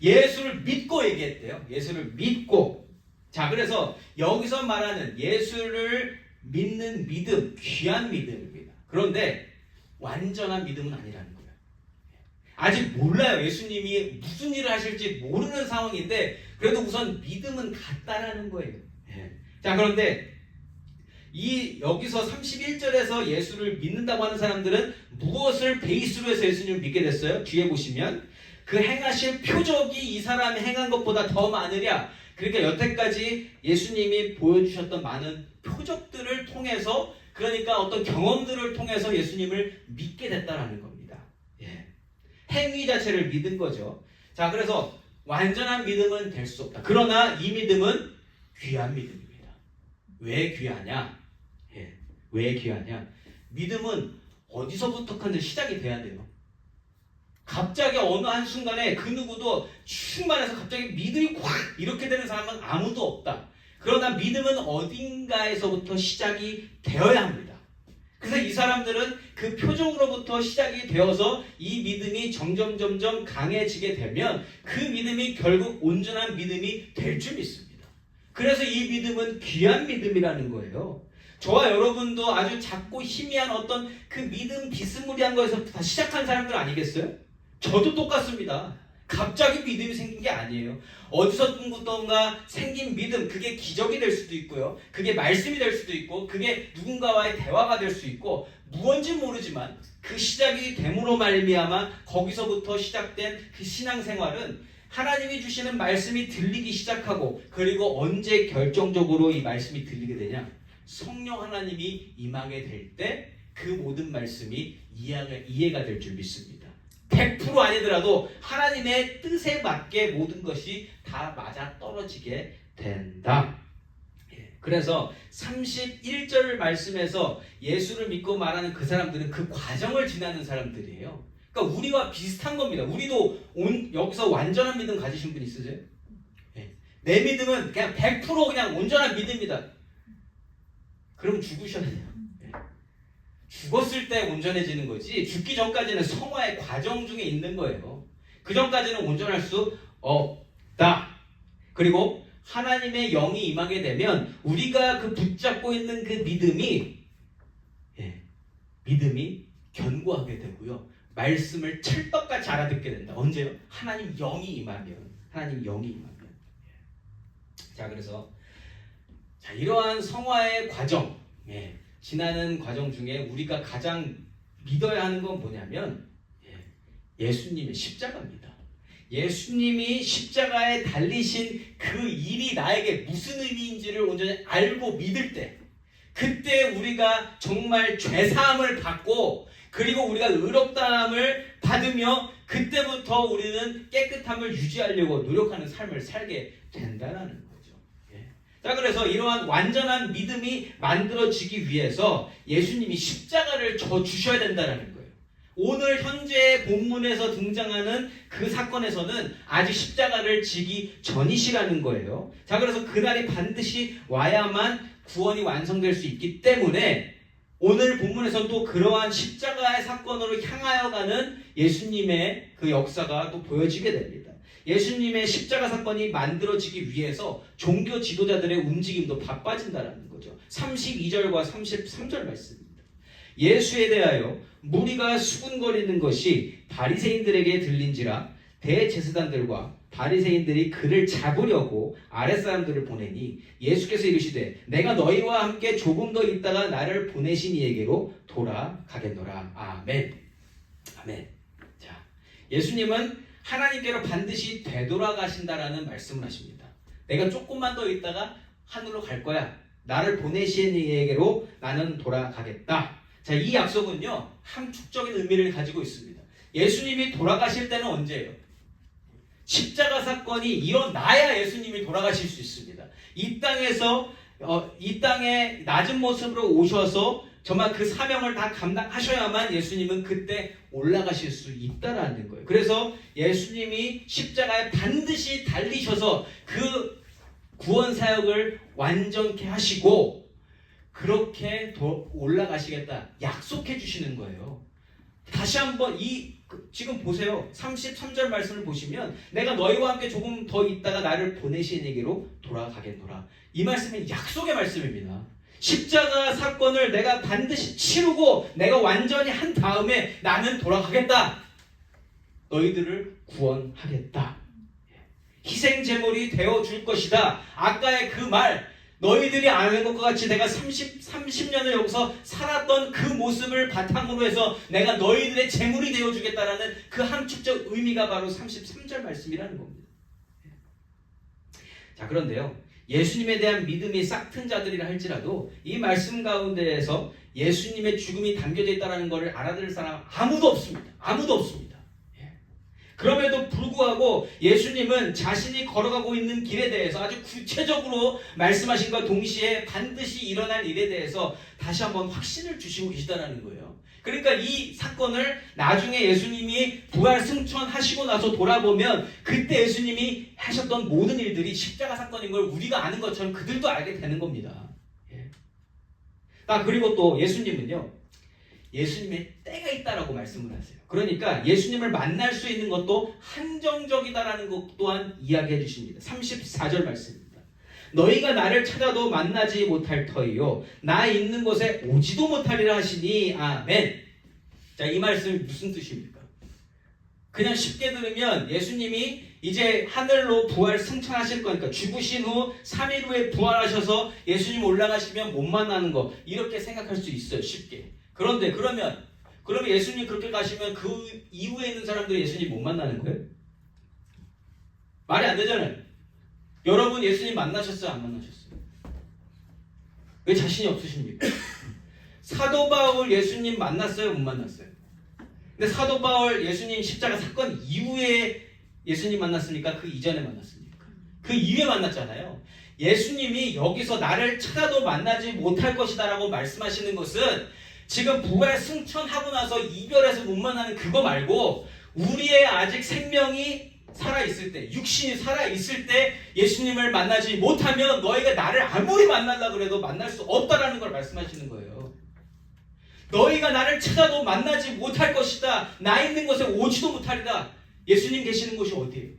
B: 예수를 믿고 얘기했대요. 예수를 믿고. 자, 그래서 여기서 말하는 예수를 믿는 믿음, 귀한 믿음입니다. 그런데 완전한 믿음은 아니라는 거예요. 아직 몰라요. 예수님이 무슨 일을 하실지 모르는 상황인데 그래도 우선 믿음은 같다라는 거예요. 자, 그런데 여기서 31절에서 예수를 믿는다고 하는 사람들은 무엇을 베이스로 해서 예수님을 믿게 됐어요? 뒤에 보시면 그 행하실 표적이 이 사람이 행한 것보다 더 많으랴. 그러니까 여태까지 예수님이 보여주셨던 많은 표적들을 통해서, 그러니까 어떤 경험들을 통해서 예수님을 믿게 됐다라는 겁니다. 행위 자체를 믿은 거죠. 자, 그래서 완전한 믿음은 될 수 없다. 그러나 이 믿음은 귀한 믿음입니다. 왜 귀하냐? 왜 귀하냐? 믿음은 어디서부터 시작이 돼야 돼요. 갑자기 어느 한순간에 그 누구도 충만해서 갑자기 믿음이 확 이렇게 되는 사람은 아무도 없다. 그러나 믿음은 어딘가에서부터 시작이 되어야 합니다. 그래서 이 사람들은 그 표적으로부터 시작이 되어서 이 믿음이 점점 강해지게 되면 그 믿음이 결국 온전한 믿음이 될 줄 믿습니다. 그래서 이 믿음은 귀한 믿음이라는 거예요. 저와 여러분도 아주 작고 희미한 어떤 그 믿음 비스무리한 거에서 다 시작한 사람들 아니겠어요? 저도 똑같습니다. 갑자기 믿음이 생긴 게 아니에요. 어디서부턴가 생긴 믿음, 그게 기적이 될 수도 있고요. 그게 말씀이 될 수도 있고, 그게 누군가와의 대화가 될 수 있고, 무언지 모르지만 그 시작이 됨으로 말미암아 거기서부터 시작된 그 신앙생활은 하나님이 주시는 말씀이 들리기 시작하고, 그리고 언제 결정적으로 이 말씀이 들리게 되냐? 성령 하나님이 임하게 될 때 그 모든 말씀이 이해가 될 줄 믿습니다. 100% 아니더라도 하나님의 뜻에 맞게 모든 것이 다 맞아 떨어지게 된다. 그래서 31절 말씀에서 예수를 믿고 말하는 그 사람들은 그 과정을 지나는 사람들이에요. 그러니까 우리와 비슷한 겁니다. 우리도 여기서 완전한 믿음 가지신 분 있으세요? 내 믿음은 그냥 100% 그냥 온전한 믿음이다. 그러면 죽으셔야 돼요. 죽었을 때 온전해지는 거지, 죽기 전까지는 성화의 과정 중에 있는 거예요. 그 전까지는 온전할 수 없다. 그리고 하나님의 영이 임하게 되면 우리가 그 붙잡고 있는 그 믿음이 견고하게 되고요. 말씀을 찰떡같이 알아듣게 된다. 언제요? 하나님 영이 임하면. 자, 그래서 이러한 성화의 과정, 지나는 과정 중에 우리가 가장 믿어야 하는 건 뭐냐면 예수님의 십자가입니다. 예수님이 십자가에 달리신 그 일이 나에게 무슨 의미인지를 온전히 알고 믿을 때, 그때 우리가 정말 죄사함을 받고, 그리고 우리가 의롭다함을 받으며 그때부터 우리는 깨끗함을 유지하려고 노력하는 삶을 살게 된다는 거죠. 자, 그래서 이러한 완전한 믿음이 만들어지기 위해서 예수님이 십자가를 져 주셔야 된다는 거예요. 오늘 현재 본문에서 등장하는 그 사건에서는 아직 십자가를 지기 전이시라는 거예요. 자, 그래서 그날이 반드시 와야만 구원이 완성될 수 있기 때문에 오늘 본문에서 또 그러한 십자가의 사건으로 향하여 가는 예수님의 그 역사가 또 보여지게 됩니다. 예수님의 십자가 사건이 만들어지기 위해서 종교 지도자들의 움직임도 바빠진다라는 거죠. 32절과 33절 말씀입니다. 예수에 대하여 무리가 수군거리는 것이 바리새인들에게 들린지라 대제사장들과 바리새인들이 그를 잡으려고 아랫사람들을 보내니 예수께서 이르시되 내가 너희와 함께 조금 더 있다가 나를 보내신 이에게로 돌아가겠노라. 아멘. 아멘. 자, 예수님은 하나님께로 반드시 되돌아가신다라는 말씀을 하십니다. 내가 조금만 더 있다가 하늘로 갈 거야. 나를 보내신 이에게로 나는 돌아가겠다. 자, 이 약속은요, 함축적인 의미를 가지고 있습니다. 예수님이 돌아가실 때는 언제예요? 십자가 사건이 일어나야 예수님이 돌아가실 수 있습니다. 이 땅에 낮은 모습으로 오셔서 정말 그 사명을 다 감당하셔야만 예수님은 그때 올라가실 수 있다라는 거예요. 그래서 예수님이 십자가에 반드시 달리셔서 그 구원 사역을 완전케 하시고 그렇게 올라가시겠다 약속해 주시는 거예요. 다시 한번 지금 보세요. 33절 말씀을 보시면 내가 너희와 함께 조금 더 있다가 나를 보내신 에게로 돌아가겠노라. 이 말씀은 약속의 말씀입니다. 십자가 사건을 내가 반드시 치르고 내가 완전히 한 다음에 나는 돌아가겠다. 너희들을 구원하겠다. 희생 제물이 되어 줄 것이다. 아까의 그 말, 너희들이 아는 것과 같이 내가 30년을 여기서 살았던 그 모습을 바탕으로 해서 내가 너희들의 제물이 되어 주겠다라는 그 함축적 의미가 바로 33절 말씀이라는 겁니다. 자, 그런데요, 예수님에 대한 믿음이 싹튼 자들이라 할지라도 이 말씀 가운데에서 예수님의 죽음이 담겨져 있다는 것을 알아들을 사람 아무도 없습니다. 아무도 없습니다. 그럼에도 불구하고 예수님은 자신이 걸어가고 있는 길에 대해서 아주 구체적으로 말씀하신과 동시에 반드시 일어날 일에 대해서 다시 한번 확신을 주시고 계시다는 거예요. 그러니까 이 사건을 나중에 예수님이 부활 승천하시고 나서 돌아보면 그때 예수님이 하셨던 모든 일들이 십자가 사건인 걸 우리가 아는 것처럼 그들도 알게 되는 겁니다. 그리고 또 예수님은요, 예수님의 때가 있다라고 말씀을 하세요. 그러니까 예수님을 만날 수 있는 것도 한정적이다라는 것 또한 이야기해 주십니다. 34절 말씀입니다. 너희가 나를 찾아도 만나지 못할 터이요 나 있는 곳에 오지도 못하리라 하시니 아멘. 자, 이 말씀이 무슨 뜻입니까? 그냥 쉽게 들으면 예수님이 이제 하늘로 부활 승천하실 거니까 죽으신 후 3일 후에 부활하셔서 예수님 올라가시면 못 만나는 거, 이렇게 생각할 수 있어요, 쉽게. 그런데 그러면 예수님 그렇게 가시면 그 이후에 있는 사람들이 예수님 못 만나는 거예요? 말이 안 되잖아요. 여러분 예수님 만나셨어요? 안 만나셨어요? 왜 자신이 없으십니까? 사도 바울 예수님 만났어요? 못 만났어요? 근데 사도 바울 예수님 십자가 사건 이후에 예수님 만났습니까? 그 이전에 만났습니까? 그 이후에 만났잖아요. 예수님이 여기서 나를 찾아도 만나지 못할 것이다 라고 말씀하시는 것은 지금 부활 승천하고 나서 이별해서 못 만나는 그거 말고 우리의 아직 생명이 살아있을 때, 육신이 살아있을 때 예수님을 만나지 못하면 너희가 나를 아무리 만나려고 해도 만날 수 없다라는 걸 말씀하시는 거예요. 너희가 나를 찾아도 만나지 못할 것이다. 나 있는 곳에 오지도 못하리다. 예수님 계시는 곳이 어디예요?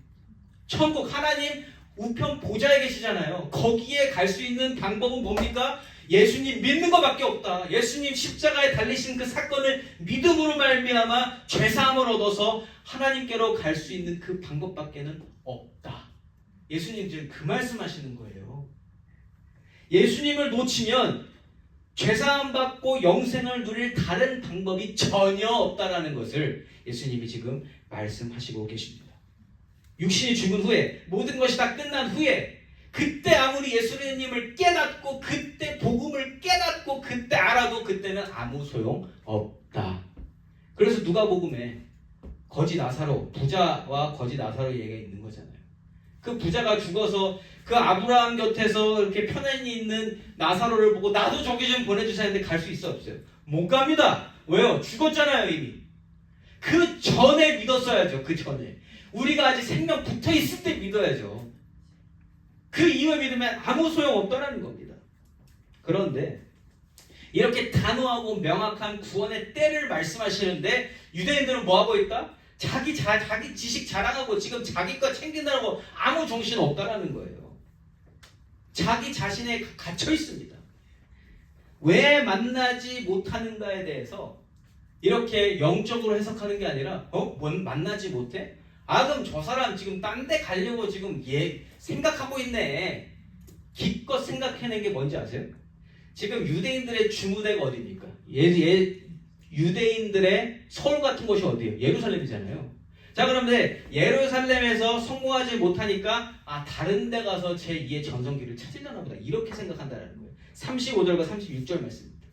B: 천국, 하나님 우편 보좌에 계시잖아요. 거기에 갈 수 있는 방법은 뭡니까? 예수님 믿는 것밖에 없다. 예수님 십자가에 달리신 그 사건을 믿음으로 말미암아 죄사함을 얻어서 하나님께로 갈 수 있는 그 방법밖에는 없다. 예수님 지금 그 말씀하시는 거예요. 예수님을 놓치면 죄사함 받고 영생을 누릴 다른 방법이 전혀 없다라는 것을 예수님이 지금 말씀하시고 계십니다. 육신이 죽은 후에, 모든 것이 다 끝난 후에, 그때 아무리 예수님을 깨닫고 그때 복음을 깨닫고 그때 알아도 그때는 아무 소용 없다. 그래서 누가복음에 거지 나사로, 부자와 거지 나사로 얘기가 있는 거잖아요. 그 부자가 죽어서 그 아브라함 곁에서 이렇게 편안히 있는 나사로를 보고 나도 저기 좀 보내주세요 했는데 갈 수 있어 없어요? 못 갑니다. 왜요? 죽었잖아요 이미. 그 전에 믿었어야죠. 그 전에. 우리가 아직 생명 붙어있을 때 믿어야죠. 그 이후에 믿으면 아무 소용없다는 겁니다. 그런데 이렇게 단호하고 명확한 구원의 때를 말씀하시는데 유대인들은 뭐하고 있다? 자기 지식 자랑하고 지금 자기 거 챙긴다고 아무 정신 없다라는 거예요. 자기 자신에 갇혀 있습니다. 왜 만나지 못하는가에 대해서 이렇게 영적으로 해석하는 게 아니라 뭔 만나지 못해? 아 그럼 저 사람 지금 딴 데 가려고 지금 생각하고 있네. 기껏 생각해낸 게 뭔지 아세요? 지금 유대인들의 주무대가 어디입니까? 유대인들의 서울 같은 곳이 어디예요? 예루살렘이잖아요. 자 그런데 예루살렘에서 성공하지 못하니까 다른 데 가서 제2의 전성기를 찾으려나 보다 이렇게 생각한다는 거예요. 35절과 36절 말씀입니다.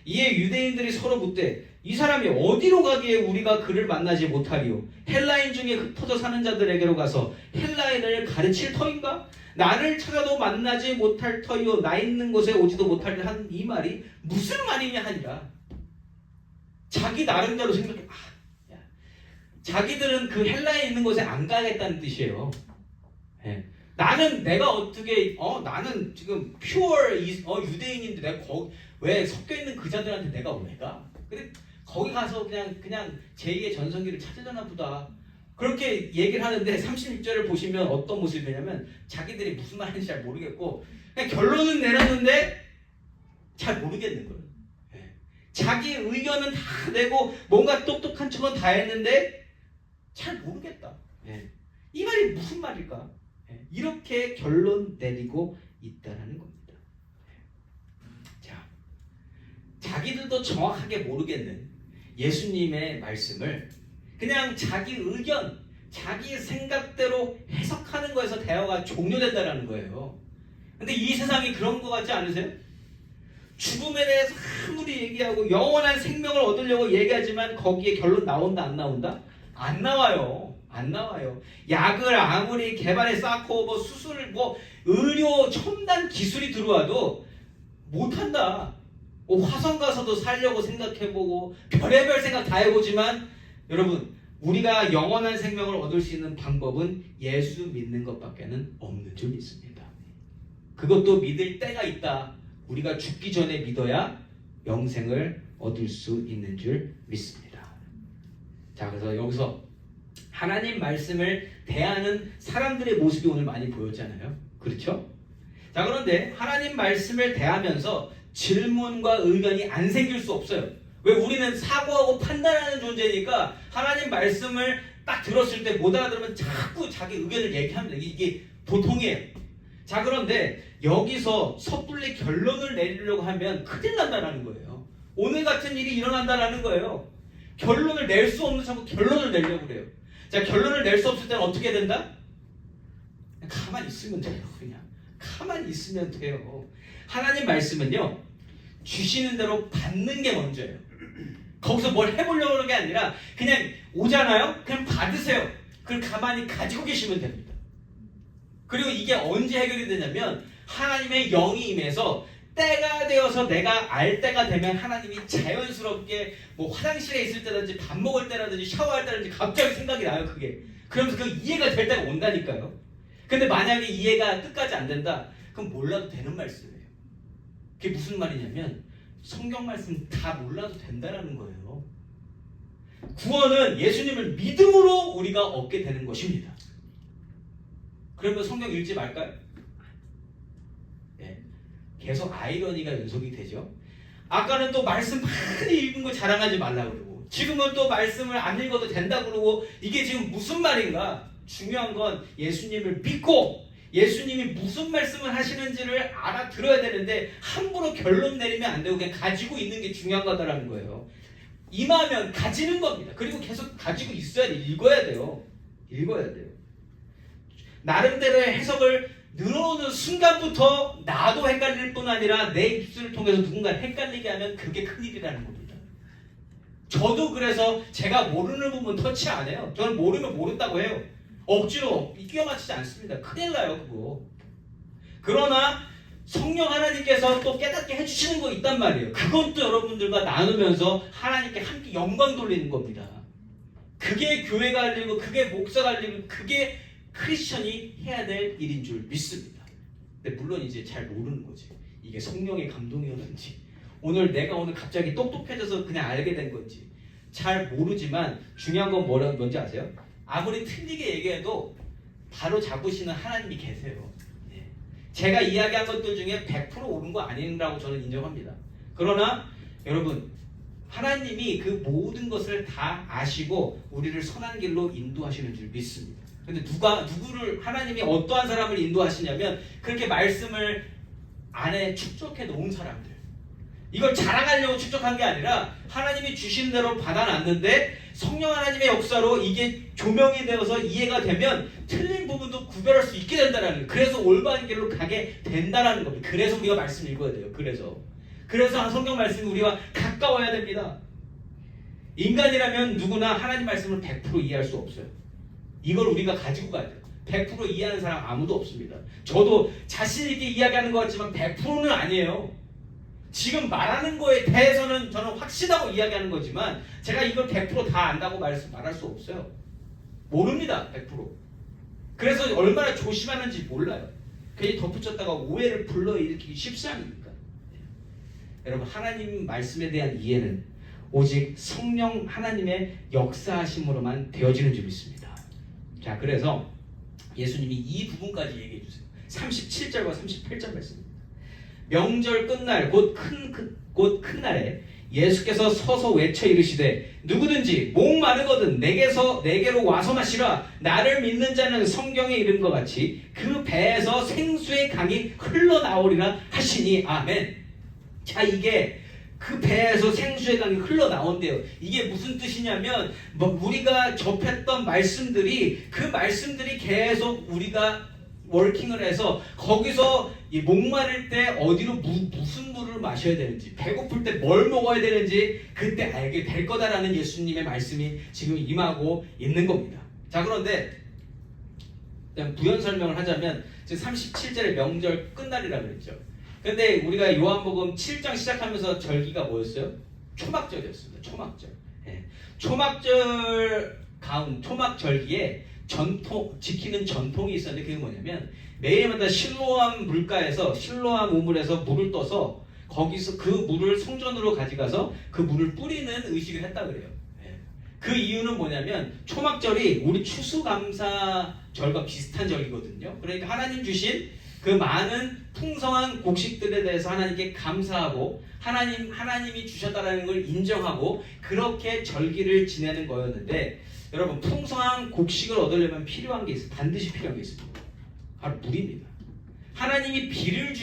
B: 이에 유대인들이 서로 묻되 이 사람이 어디로 가기에 우리가 그를 만나지 못하리요? 헬라인 중에 흩어져 사는 자들에게로 가서 헬라인을 가르칠 터인가? 나를 찾아도 만나지 못할 터이요 나 있는 곳에 오지도 못할 한 이 말이 무슨 말이냐 하니라. 자기 나름대로 생각해. 자기들은 그 헬라에 있는 곳에 안 가겠다는 뜻이에요. 네. 나는 내가 어떻게 나는 지금 퓨어 유대인인데 내가 왜 섞여 있는 그 자들한테 내가 왜 가? 근데 거기 가서 그냥 제2의 전성기를 찾으려나 보다. 그렇게 얘기를 하는데 36절을 보시면 어떤 모습이냐면 자기들이 무슨 말인지 잘 모르겠고 그냥 결론은 내놨는데 잘 모르겠는 거예요. 네. 자기 의견은 다 내고 뭔가 똑똑한 척은 다 했는데 잘 모르겠다. 네. 이 말이 무슨 말일까? 네. 이렇게 결론 내리고 있다라는 겁니다. 자, 자기들도 정확하게 모르겠는 예수님의 말씀을 그냥 자기 의견, 자기 생각대로 해석하는 거에서 대화가 종료된다는 거예요. 근데 이 세상이 그런 거 같지 않으세요? 죽음에 대해서 아무리 얘기하고 영원한 생명을 얻으려고 얘기하지만 거기에 결론 나온다 안 나온다? 안 나와요. 안 나와요. 약을 아무리 개발해 쌓고 수술을 의료 첨단 기술이 들어와도 못한다. 화성 가서도 살려고 생각해보고 별의별 생각 다 해보지만 여러분 우리가 영원한 생명을 얻을 수 있는 방법은 예수 믿는 것밖에는 없는 줄 믿습니다. 그것도 믿을 때가 있다. 우리가 죽기 전에 믿어야 영생을 얻을 수 있는 줄 믿습니다. 자 그래서 여기서 하나님 말씀을 대하는 사람들의 모습이 오늘 많이 보였잖아요. 그렇죠? 자 그런데 하나님 말씀을 대하면서 질문과 의견이 안 생길 수 없어요. 왜? 우리는 사고하고 판단하는 존재니까 하나님 말씀을 딱 들었을 때 못 알아들으면 자꾸 자기 의견을 얘기합니다. 이게 보통이에요. 자 그런데 여기서 섣불리 결론을 내리려고 하면 큰일 난다는 거예요. 오늘 같은 일이 일어난다는 거예요. 결론을 낼 수 없는 자꾸 결론을 내려고 그래요. 자 결론을 낼 수 없을 때는 어떻게 된다? 가만히 있으면 돼요. 그냥 가만히 있으면 돼요. 하나님 말씀은요 주시는 대로 받는 게 먼저예요. 거기서 뭘 해보려고 하는 게 아니라 그냥 오잖아요. 그냥 받으세요. 그걸 가만히 가지고 계시면 됩니다. 그리고 이게 언제 해결이 되냐면 하나님의 영이 임해서 때가 되어서 내가 알 때가 되면 하나님이 자연스럽게 화장실에 있을 때든지 밥 먹을 때라든지 샤워할 때라든지 갑자기 생각이 나요. 그게 그러면서 그 이해가 될 때가 온다니까요. 근데 만약에 이해가 끝까지 안 된다 그럼 몰라도 되는 말씀이에요. 그게 무슨 말이냐면 성경 말씀 다 몰라도 된다는 거예요. 구원은 예수님을 믿음으로 우리가 얻게 되는 것입니다. 그러면 성경 읽지 말까요? 네. 계속 아이러니가 연속이 되죠. 아까는 또 말씀 많이 읽은 거 자랑하지 말라고 그러고 지금은 또 말씀을 안 읽어도 된다고 그러고 이게 지금 무슨 말인가? 중요한 건 예수님을 믿고 예수님이 무슨 말씀을 하시는지를 알아들어야 되는데 함부로 결론 내리면 안 되고 그냥 가지고 있는 게 중요한 거다라는 거예요. 임하면 가지는 겁니다. 그리고 계속 가지고 있어야 돼. 읽어야 돼요. 읽어야 돼요. 나름대로의 해석을 늘어오는 순간부터 나도 헷갈릴 뿐 아니라 내 입술을 통해서 누군가를 헷갈리게 하면 그게 큰일이라는 겁니다. 저도 그래서 제가 모르는 부분 터치 안 해요. 저는 모르면 모른다고 해요. 억지로 끼워 맞추지 않습니다. 큰일 나요 그거. 그러나 성령 하나님께서 또 깨닫게 해주시는 거 있단 말이에요. 그건 또 여러분들과 나누면서 하나님께 함께 영광 돌리는 겁니다. 그게 교회가 할 일이고 그게 목사가 할 일이고 그게 크리스천이 해야 될 일인 줄 믿습니다. 근데 물론 이제 잘 모르는 거지. 이게 성령의 감동이었는지 내가 오늘 갑자기 똑똑해져서 그냥 알게 된 건지 잘 모르지만 중요한 건 뭔지 아세요? 아무리 틀리게 얘기해도 바로 잡으시는 하나님이 계세요. 예. 제가 이야기한 것들 중에 100% 옳은 거 아니라고 저는 인정합니다. 그러나 여러분, 하나님이 그 모든 것을 다 아시고 우리를 선한 길로 인도하시는 줄 믿습니다. 근데 누구를 하나님이 어떠한 사람을 인도하시냐면 그렇게 말씀을 안에 축적해 놓은 사람들, 이걸 자랑하려고 축적한 게 아니라 하나님이 주신 대로 받아놨는데 성령 하나님의 역사로 이게 조명이 되어서 이해가 되면 틀린 부분도 구별할 수 있게 된다는, 그래서 올바른 길로 가게 된다는 겁니다. 그래서 우리가 말씀 읽어야 돼요. 그래서 성경 말씀이 우리와 가까워야 됩니다. 인간이라면 누구나 하나님 말씀을 100% 이해할 수 없어요. 이걸 우리가 가지고 가야 돼요. 100% 이해하는 사람 아무도 없습니다. 저도 자신 있게 이야기하는 것 같지만 100%는 아니에요. 지금 말하는 거에 대해서는 저는 확실하고 이야기하는 거지만 제가 이걸 100% 다 안다고 말할 수 없어요. 모릅니다. 100%. 그래서 얼마나 조심하는지 몰라요. 괜히 덧붙였다가 오해를 불러일으키기 쉽지 않으니까. 여러분, 하나님 말씀에 대한 이해는 오직 성령 하나님의 역사하심으로만 되어지는 줄 믿습니다. 자, 그래서 예수님이 이 부분까지 얘기해 주세요. 37절과 38절 말씀입니다. 명절 끝날 곧 큰 날에 예수께서 서서 외쳐 이르시되 누구든지 목 마르거든 내게로 와서 마시라. 나를 믿는 자는 성경에 이른 것 같이 그 배에서 생수의 강이 흘러나오리라 하시니. 아멘. 자, 이게 그 배에서 생수의 강이 흘러나온대요. 이게 무슨 뜻이냐면 우리가 접했던 말씀들이, 그 말씀들이 계속 우리가 워킹을 해서 거기서 이 목마를 때 어디로 무슨 물을 마셔야 되는지, 배고플 때 뭘 먹어야 되는지 그때 알게 될 거다라는 예수님의 말씀이 지금 임하고 있는 겁니다. 자, 그런데 그냥 부연 설명을 하자면 지금 37절에 명절 끝날이라고 그랬죠. 근데 우리가 요한복음 7장 시작하면서 절기가 뭐였어요? 초막절이었습니다. 초막절. 예. 초막절기에 지키는 전통이 있었는데 그게 뭐냐면 매일마다 실로암 물가에서, 실로암 우물에서 물을 떠서 거기서 그 물을 성전으로 가져가서 그 물을 뿌리는 의식을 했다 그래요. 예. 그 이유는 뭐냐면 초막절이 우리 추수감사절과 비슷한 절기거든요. 그러니까 하나님 주신 그 많은 풍성한 곡식들에 대해서 하나님께 감사하고 하나님이 주셨다는 걸 인정하고 그렇게 절기를 지내는 거였는데, 여러분, 풍성한 곡식을 얻으려면 필요한 게 있어요. 반드시 필요한 게 있습니다. 바로 물입니다. 하나님이 비를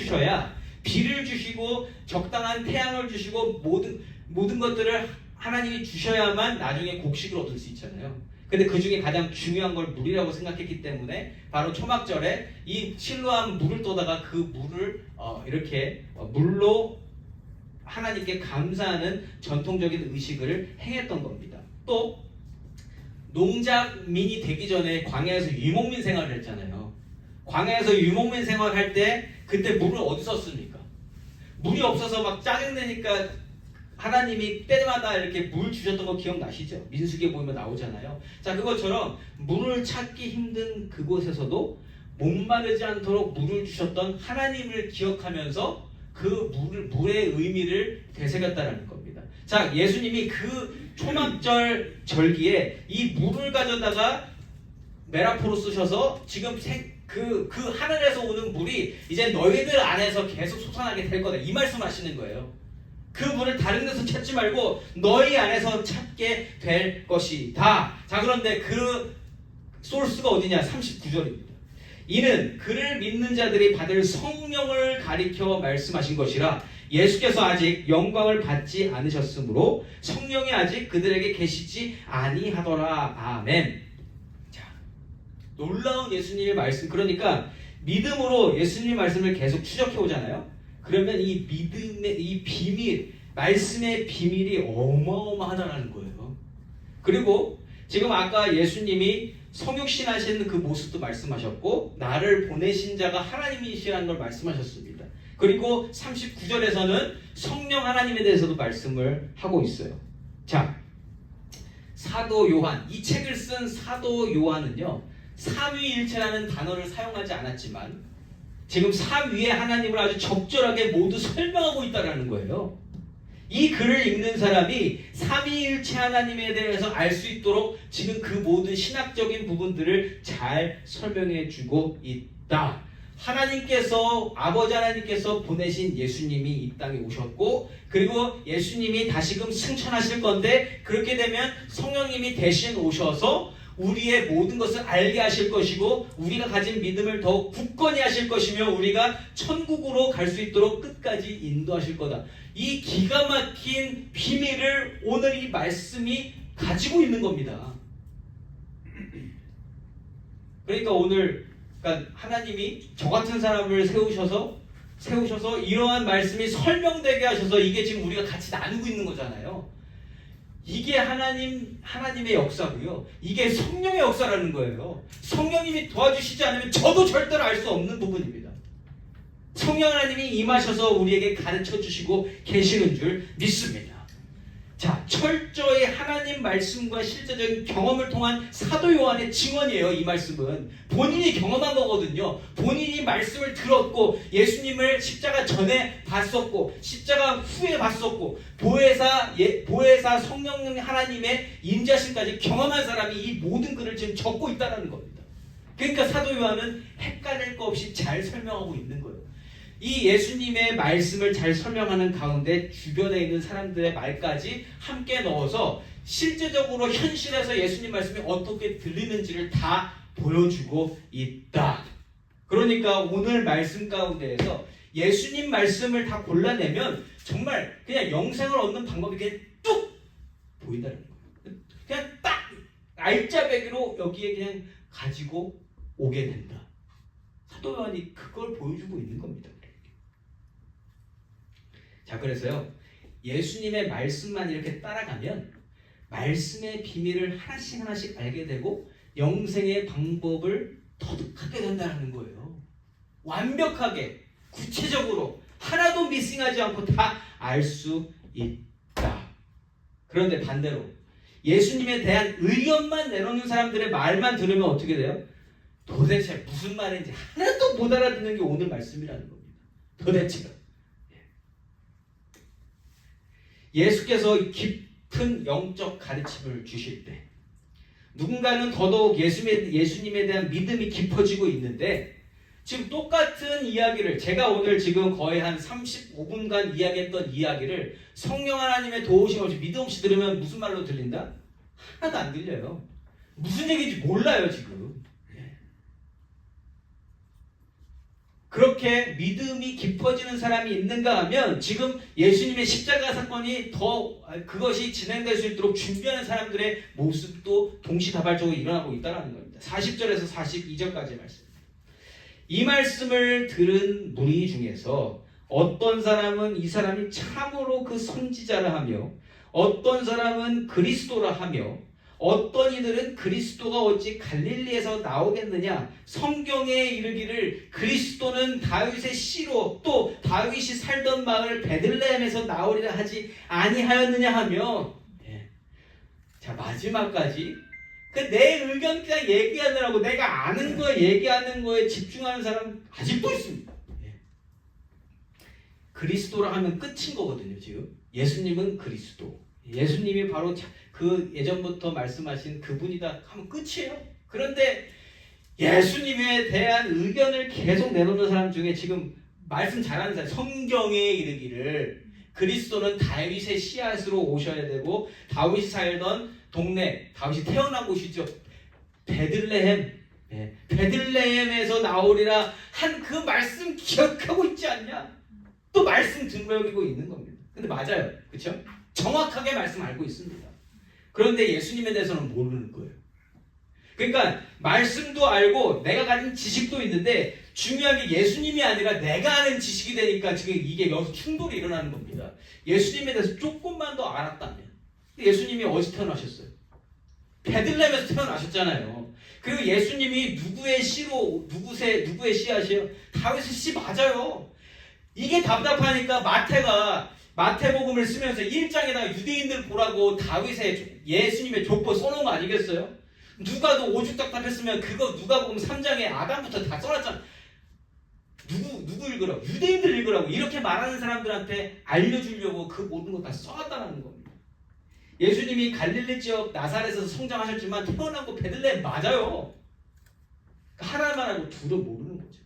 B: 주시고 적당한 태양을 주시고 모든 것들을 하나님이 주셔야만 나중에 곡식을 얻을 수 있잖아요. 근데 그 중에 가장 중요한 걸 물이라고 생각했기 때문에 바로 초막절에 이 실로암 물을 떠다가 그 물을 이렇게 물로 하나님께 감사하는 전통적인 의식을 행했던 겁니다. 또 농작민이 되기 전에 광야에서 유목민 생활을 했잖아요. 광야에서 유목민 생활할 때 그때 물을 어디서 썼습니까? 물이 없어서 막 짜증내니까 하나님이 때마다 이렇게 물 주셨던 거 기억나시죠? 민수기에 보면 나오잖아요. 자, 그것처럼 물을 찾기 힘든 그곳에서도 목마르지 않도록 물을 주셨던 하나님을 기억하면서 그 물의 의미를 되새겼다라는 겁니다. 자, 예수님이 그 초막절 절기에 이 물을 가져다가 메라포로 쓰셔서 지금 그 하늘에서 오는 물이 이제 너희들 안에서 계속 솟아나게 될 거다, 이 말씀하시는 거예요. 그 물을 다른 데서 찾지 말고 너희 안에서 찾게 될 것이다. 자, 그런데 그 소스가 어디냐? 39절입니다. 이는 그를 믿는 자들이 받을 성령을 가리켜 말씀하신 것이라. 예수께서 아직 영광을 받지 않으셨으므로 성령이 아직 그들에게 계시지 아니하더라. 아멘. 자, 놀라운 예수님의 말씀. 그러니까 믿음으로 예수님의 말씀을 계속 추적해 오잖아요. 그러면 이 믿음의 이 비밀, 말씀의 비밀이 어마어마하다는 거예요. 그리고 지금 아까 예수님이 성육신하신 그 모습도 말씀하셨고 나를 보내신 자가 하나님이시라는 걸 말씀하셨습니다. 그리고 39절에서는 성령 하나님에 대해서도 말씀을 하고 있어요. 자, 사도 요한, 이 책을 쓴 사도 요한은요, 삼위일체라는 단어를 사용하지 않았지만 지금 삼위의 하나님을 아주 적절하게 모두 설명하고 있다는 거예요. 이 글을 읽는 사람이 삼위일체 하나님에 대해서 알 수 있도록 지금 그 모든 신학적인 부분들을 잘 설명해 주고 있다. 하나님께서, 아버지 하나님께서 보내신 예수님이 이 땅에 오셨고, 그리고 예수님이 다시금 승천하실 건데, 그렇게 되면 성령님이 대신 오셔서 우리의 모든 것을 알게 하실 것이고, 우리가 가진 믿음을 더 굳건히 하실 것이며, 우리가 천국으로 갈 수 있도록 끝까지 인도하실 거다. 이 기가 막힌 비밀을 오늘 이 말씀이 가지고 있는 겁니다. 그러니까 오늘 하나님이 저 같은 사람을 세우셔서 이러한 말씀이 설명되게 하셔서 이게 지금 우리가 같이 나누고 있는 거잖아요. 이게 하나님의 역사고요. 이게 성령의 역사라는 거예요. 성령님이 도와주시지 않으면 저도 절대로 알 수 없는 부분입니다. 성령 하나님이 임하셔서 우리에게 가르쳐 주시고 계시는 줄 믿습니다. 자, 철저히 하나님 말씀과 실제적인 경험을 통한 사도 요한의 증언이에요. 이 말씀은 본인이 경험한 거거든요. 본인이 말씀을 들었고, 예수님을 십자가 전에 봤었고, 십자가 후에 봤었고, 보혜사 성령 하나님의 임자신까지 경험한 사람이 이 모든 글을 지금 적고 있다는 겁니다. 그러니까 사도 요한은 헷갈릴 거 없이 잘 설명하고 있는 거예요. 이 예수님의 말씀을 잘 설명하는 가운데 주변에 있는 사람들의 말까지 함께 넣어서 실제적으로 현실에서 예수님 말씀이 어떻게 들리는지를 다 보여주고 있다. 그러니까 오늘 말씀 가운데에서 예수님 말씀을 다 골라내면 정말 그냥 영생을 얻는 방법이 그냥 뚝 보인다는 거예요. 그냥 딱 알짜배기로 여기에 그냥 가지고 오게 된다. 사도 요한이 그걸 보여주고 있는 겁니다. 자, 그래서요, 예수님의 말씀만 이렇게 따라가면 말씀의 비밀을 하나씩 알게 되고 영생의 방법을 터득하게 된다는 거예요. 완벽하게, 구체적으로 하나도 미싱하지 않고 다 알 수 있다. 그런데 반대로 예수님에 대한 의견만 내놓는 사람들의 말만 들으면 어떻게 돼요? 도대체 무슨 말인지 하나도 못 알아듣는 게 오늘 말씀이라는 겁니다. 도대체가. 예수께서 깊은 영적 가르침을 주실 때 누군가는 더더욱 예수님에 대한 믿음이 깊어지고 있는데, 지금 똑같은 이야기를 제가 오늘 지금 거의 한 35분간 이야기했던 이야기를 성령 하나님의 도우심 없이 믿음 없이 들으면 무슨 말로 들린다? 하나도 안 들려요. 무슨 얘기인지 몰라요 지금. 그렇게 믿음이 깊어지는 사람이 있는가 하면 지금 예수님의 십자가 사건이 더 그것이 진행될 수 있도록 준비하는 사람들의 모습도 동시다발적으로 일어나고 있다는 겁니다. 40절에서 42절까지의 말씀. 이 말씀을 들은 무리 중에서 어떤 사람은 이 사람이 참으로 그 선지자라 하며, 어떤 사람은 그리스도라 하며, 어떤 이들은 그리스도가 어찌 갈릴리에서 나오겠느냐, 성경에 이르기를 그리스도는 다윗의 씨로 또 다윗이 살던 마을 베들레헴에서 나오리라 하지 아니하였느냐 하며, 자, 마지막까지 내 의견 그냥 얘기하느라고 내가 아는 거 얘기하는 거에 집중하는 사람 아직도 있습니다. 그리스도라 하면 끝인 거거든요. 지금 예수님은 그리스도, 예수님이 바로 그 예전부터 말씀하신 그분이다 하면 끝이에요. 그런데 예수님에 대한 의견을 계속 내놓는 사람 중에 지금 말씀 잘하는 사람, 성경에 이르기를 그리스도는 다윗의 씨앗으로 오셔야 되고, 다윗이 살던 동네, 다윗이 태어난 곳이죠. 베들레헴, 베들레헴에서 나오리라 한 그 말씀 기억하고 있지 않냐? 또 말씀 등록이고 있는 겁니다. 근데 맞아요, 그렇죠? 정확하게 말씀 알고 있습니다. 그런데 예수님에 대해서는 모르는 거예요. 그러니까 말씀도 알고 내가 가진 지식도 있는데 중요한 게 예수님이 아니라 내가 아는 지식이 되니까 지금 이게 여기서 충돌이 일어나는 겁니다. 예수님에 대해서 조금만 더 알았다면, 예수님이 어디서 태어나셨어요? 베들레헴에서 태어나셨잖아요. 그리고 예수님이 누구의 씨로, 누구의 씨앗이에요? 다윗의 씨 맞아요. 이게 답답하니까 마태복음을 쓰면서 1장에다가 유대인들 보라고 다윗의 예수님의 족보 써놓은 거 아니겠어요? 누가도 오죽 답답했으면 그거 누가복음 3장에 아담부터 다 써놨잖아. 누구 읽으라고, 유대인들 읽으라고 이렇게 말하는 사람들한테 알려주려고 그 모든 거 다 써왔다는 겁니다. 예수님이 갈릴리 지역 나사렛에서 성장하셨지만 태어난 곳 베들레헴 맞아요. 하나만 알고 둘은 모르는 거죠.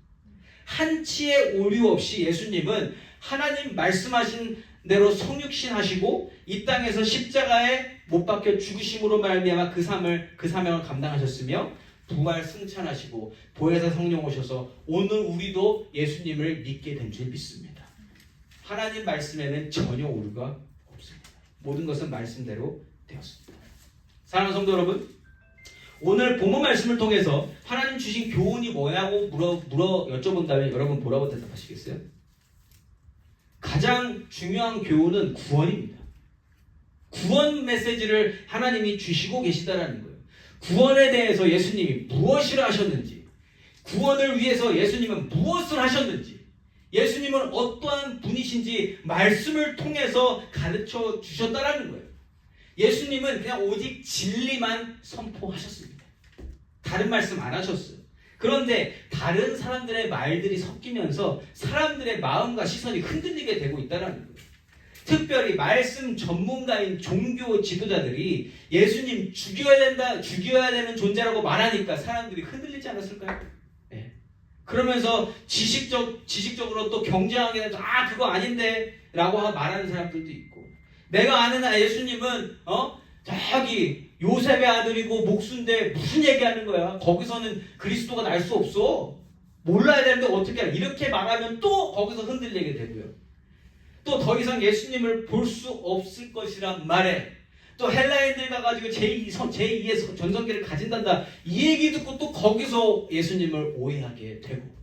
B: 한치의 오류 없이 예수님은 하나님 말씀하신 대로 성육신하시고 이 땅에서 십자가에 못 박혀 죽으심으로 말미암아 그 사명을 감당하셨으며 부활 승천하시고 보혜사 성령 오셔서 오늘 우리도 예수님을 믿게 된 줄 믿습니다. 하나님 말씀에는 전혀 오류가 없습니다. 모든 것은 말씀대로 되었습니다. 사랑하는 성도 여러분, 오늘 본문 말씀을 통해서 하나님 주신 교훈이 뭐냐고 여쭤본다면 여러분 뭐라고 대답하시겠어요? 가장 중요한 교훈은 구원입니다. 구원 메시지를 하나님이 주시고 계시다라는 거예요. 구원에 대해서 예수님이 무엇을 하셨는지, 구원을 위해서 예수님은 무엇을 하셨는지, 예수님은 어떠한 분이신지 말씀을 통해서 가르쳐 주셨다라는 거예요. 예수님은 그냥 오직 진리만 선포하셨습니다. 다른 말씀 안 하셨어요. 그런데 다른 사람들의 말들이 섞이면서 사람들의 마음과 시선이 흔들리게 되고 있다는 거예요. 특별히 말씀 전문가인 종교 지도자들이 예수님 죽여야 되는 존재라고 말하니까 사람들이 흔들리지 않았을까요? 네. 그러면서 지식적으로 또 경쟁하게 돼서 그거 아닌데 라고 말하는 사람들도 있고, 내가 아는 예수님은 저기 요셉의 아들이고 목수인데 무슨 얘기하는 거야? 거기서는 그리스도가 날 수 없어. 몰라야 되는데 어떻게 알아? 이렇게 말하면 또 거기서 흔들리게 되고요. 또 더 이상 예수님을 볼 수 없을 것이란 말에 또 헬라인들 가가지고 제2의 전성기를 가진단다 이 얘기 듣고 또 거기서 예수님을 오해하게 되고,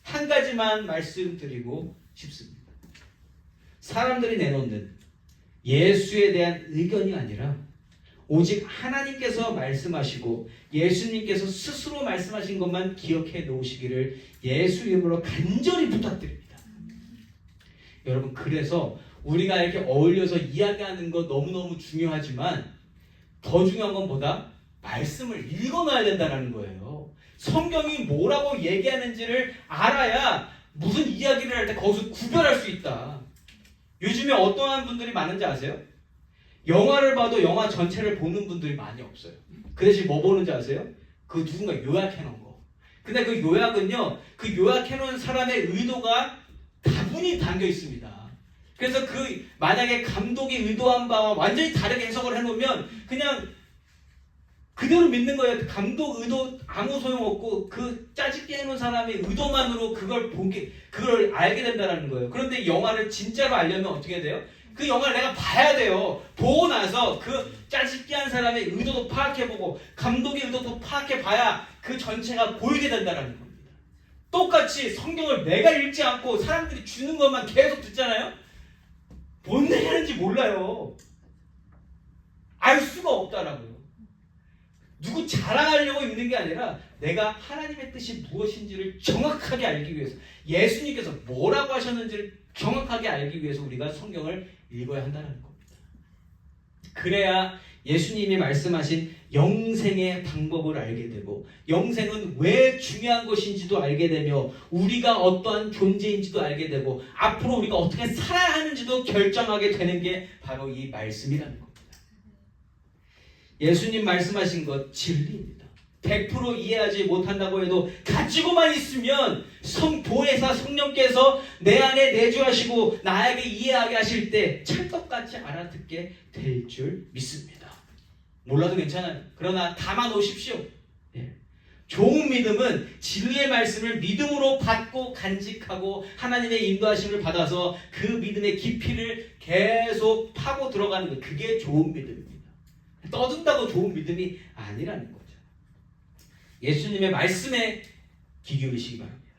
B: 한 가지만 말씀드리고 싶습니다. 사람들이 내놓는 예수에 대한 의견이 아니라 오직 하나님께서 말씀하시고 예수님께서 스스로 말씀하신 것만 기억해 놓으시기를 예수 이름으로 간절히 부탁드립니다. 여러분, 그래서 우리가 이렇게 어울려서 이야기하는 거 너무너무 중요하지만 더 중요한 건 뭐다? 말씀을 읽어놔야 된다는 거예요. 성경이 뭐라고 얘기하는지를 알아야 무슨 이야기를 할 때 거기서 구별할 수 있다. 요즘에 어떠한 분들이 많은지 아세요? 영화를 봐도 영화 전체를 보는 분들이 많이 없어요. 그 대신 뭐 보는지 아세요? 그 누군가 요약해놓은 거. 근데 그 요약은요, 그 요약해놓은 사람의 의도가 다분히 담겨 있습니다. 그래서 만약에 감독이 의도한 바와 완전히 다르게 해석을 해놓으면 그냥 그대로 믿는 거예요. 감독 의도 아무 소용없고 그 짜집게 해놓은 사람의 의도만으로 그걸 알게 된다는 거예요. 그런데 영화를 진짜로 알려면 어떻게 돼요? 그 영화를 내가 봐야 돼요. 보고 나서 그 짜집게 한 사람의 의도도 파악해보고 감독의 의도도 파악해봐야 그 전체가 보이게 된다는 겁니다. 똑같이 성경을 내가 읽지 않고 사람들이 주는 것만 계속 듣잖아요. 뭔 얘기하는지 몰라요. 알 수가 없다라고요. 누구 자랑하려고 읽는 게 아니라 내가 하나님의 뜻이 무엇인지를 정확하게 알기 위해서, 예수님께서 뭐라고 하셨는지를 정확하게 알기 위해서 우리가 성경을 읽어야 한다는 겁니다. 그래야 예수님이 말씀하신 영생의 방법을 알게 되고 영생은 왜 중요한 것인지도 알게 되며 우리가 어떠한 존재인지도 알게 되고 앞으로 우리가 어떻게 살아야 하는지도 결정하게 되는 게 바로 이 말씀이라는 겁니다. 예수님 말씀하신 것 진리입니다. 100% 이해하지 못한다고 해도 가지고만 있으면 보혜사 성령께서 내 안에 내주하시고 나에게 이해하게 하실 때 찰떡같이 알아듣게 될 줄 믿습니다. 몰라도 괜찮아요. 그러나 담아놓으십시오. 좋은 믿음은 진리의 말씀을 믿음으로 받고 간직하고 하나님의 인도하심을 받아서 그 믿음의 깊이를 계속 파고 들어가는 것, 그게 좋은 믿음입니다. 떠든다고 좋은 믿음이 아니라는 거죠. 예수님의 말씀에 귀 기울이시기 바랍니다.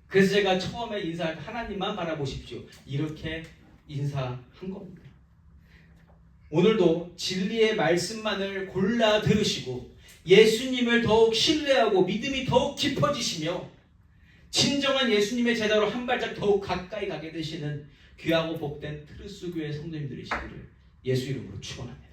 B: 그래서 제가 처음에 인사할 때 하나님만 바라보십시오, 이렇게 인사한 겁니다. 오늘도 진리의 말씀만을 골라 들으시고 예수님을 더욱 신뢰하고 믿음이 더욱 깊어지시며 진정한 예수님의 제자로 한 발짝 더욱 가까이 가게 되시는 귀하고 복된 트루스 교회 성도님들이시기를 예수 이름으로 축원합니다.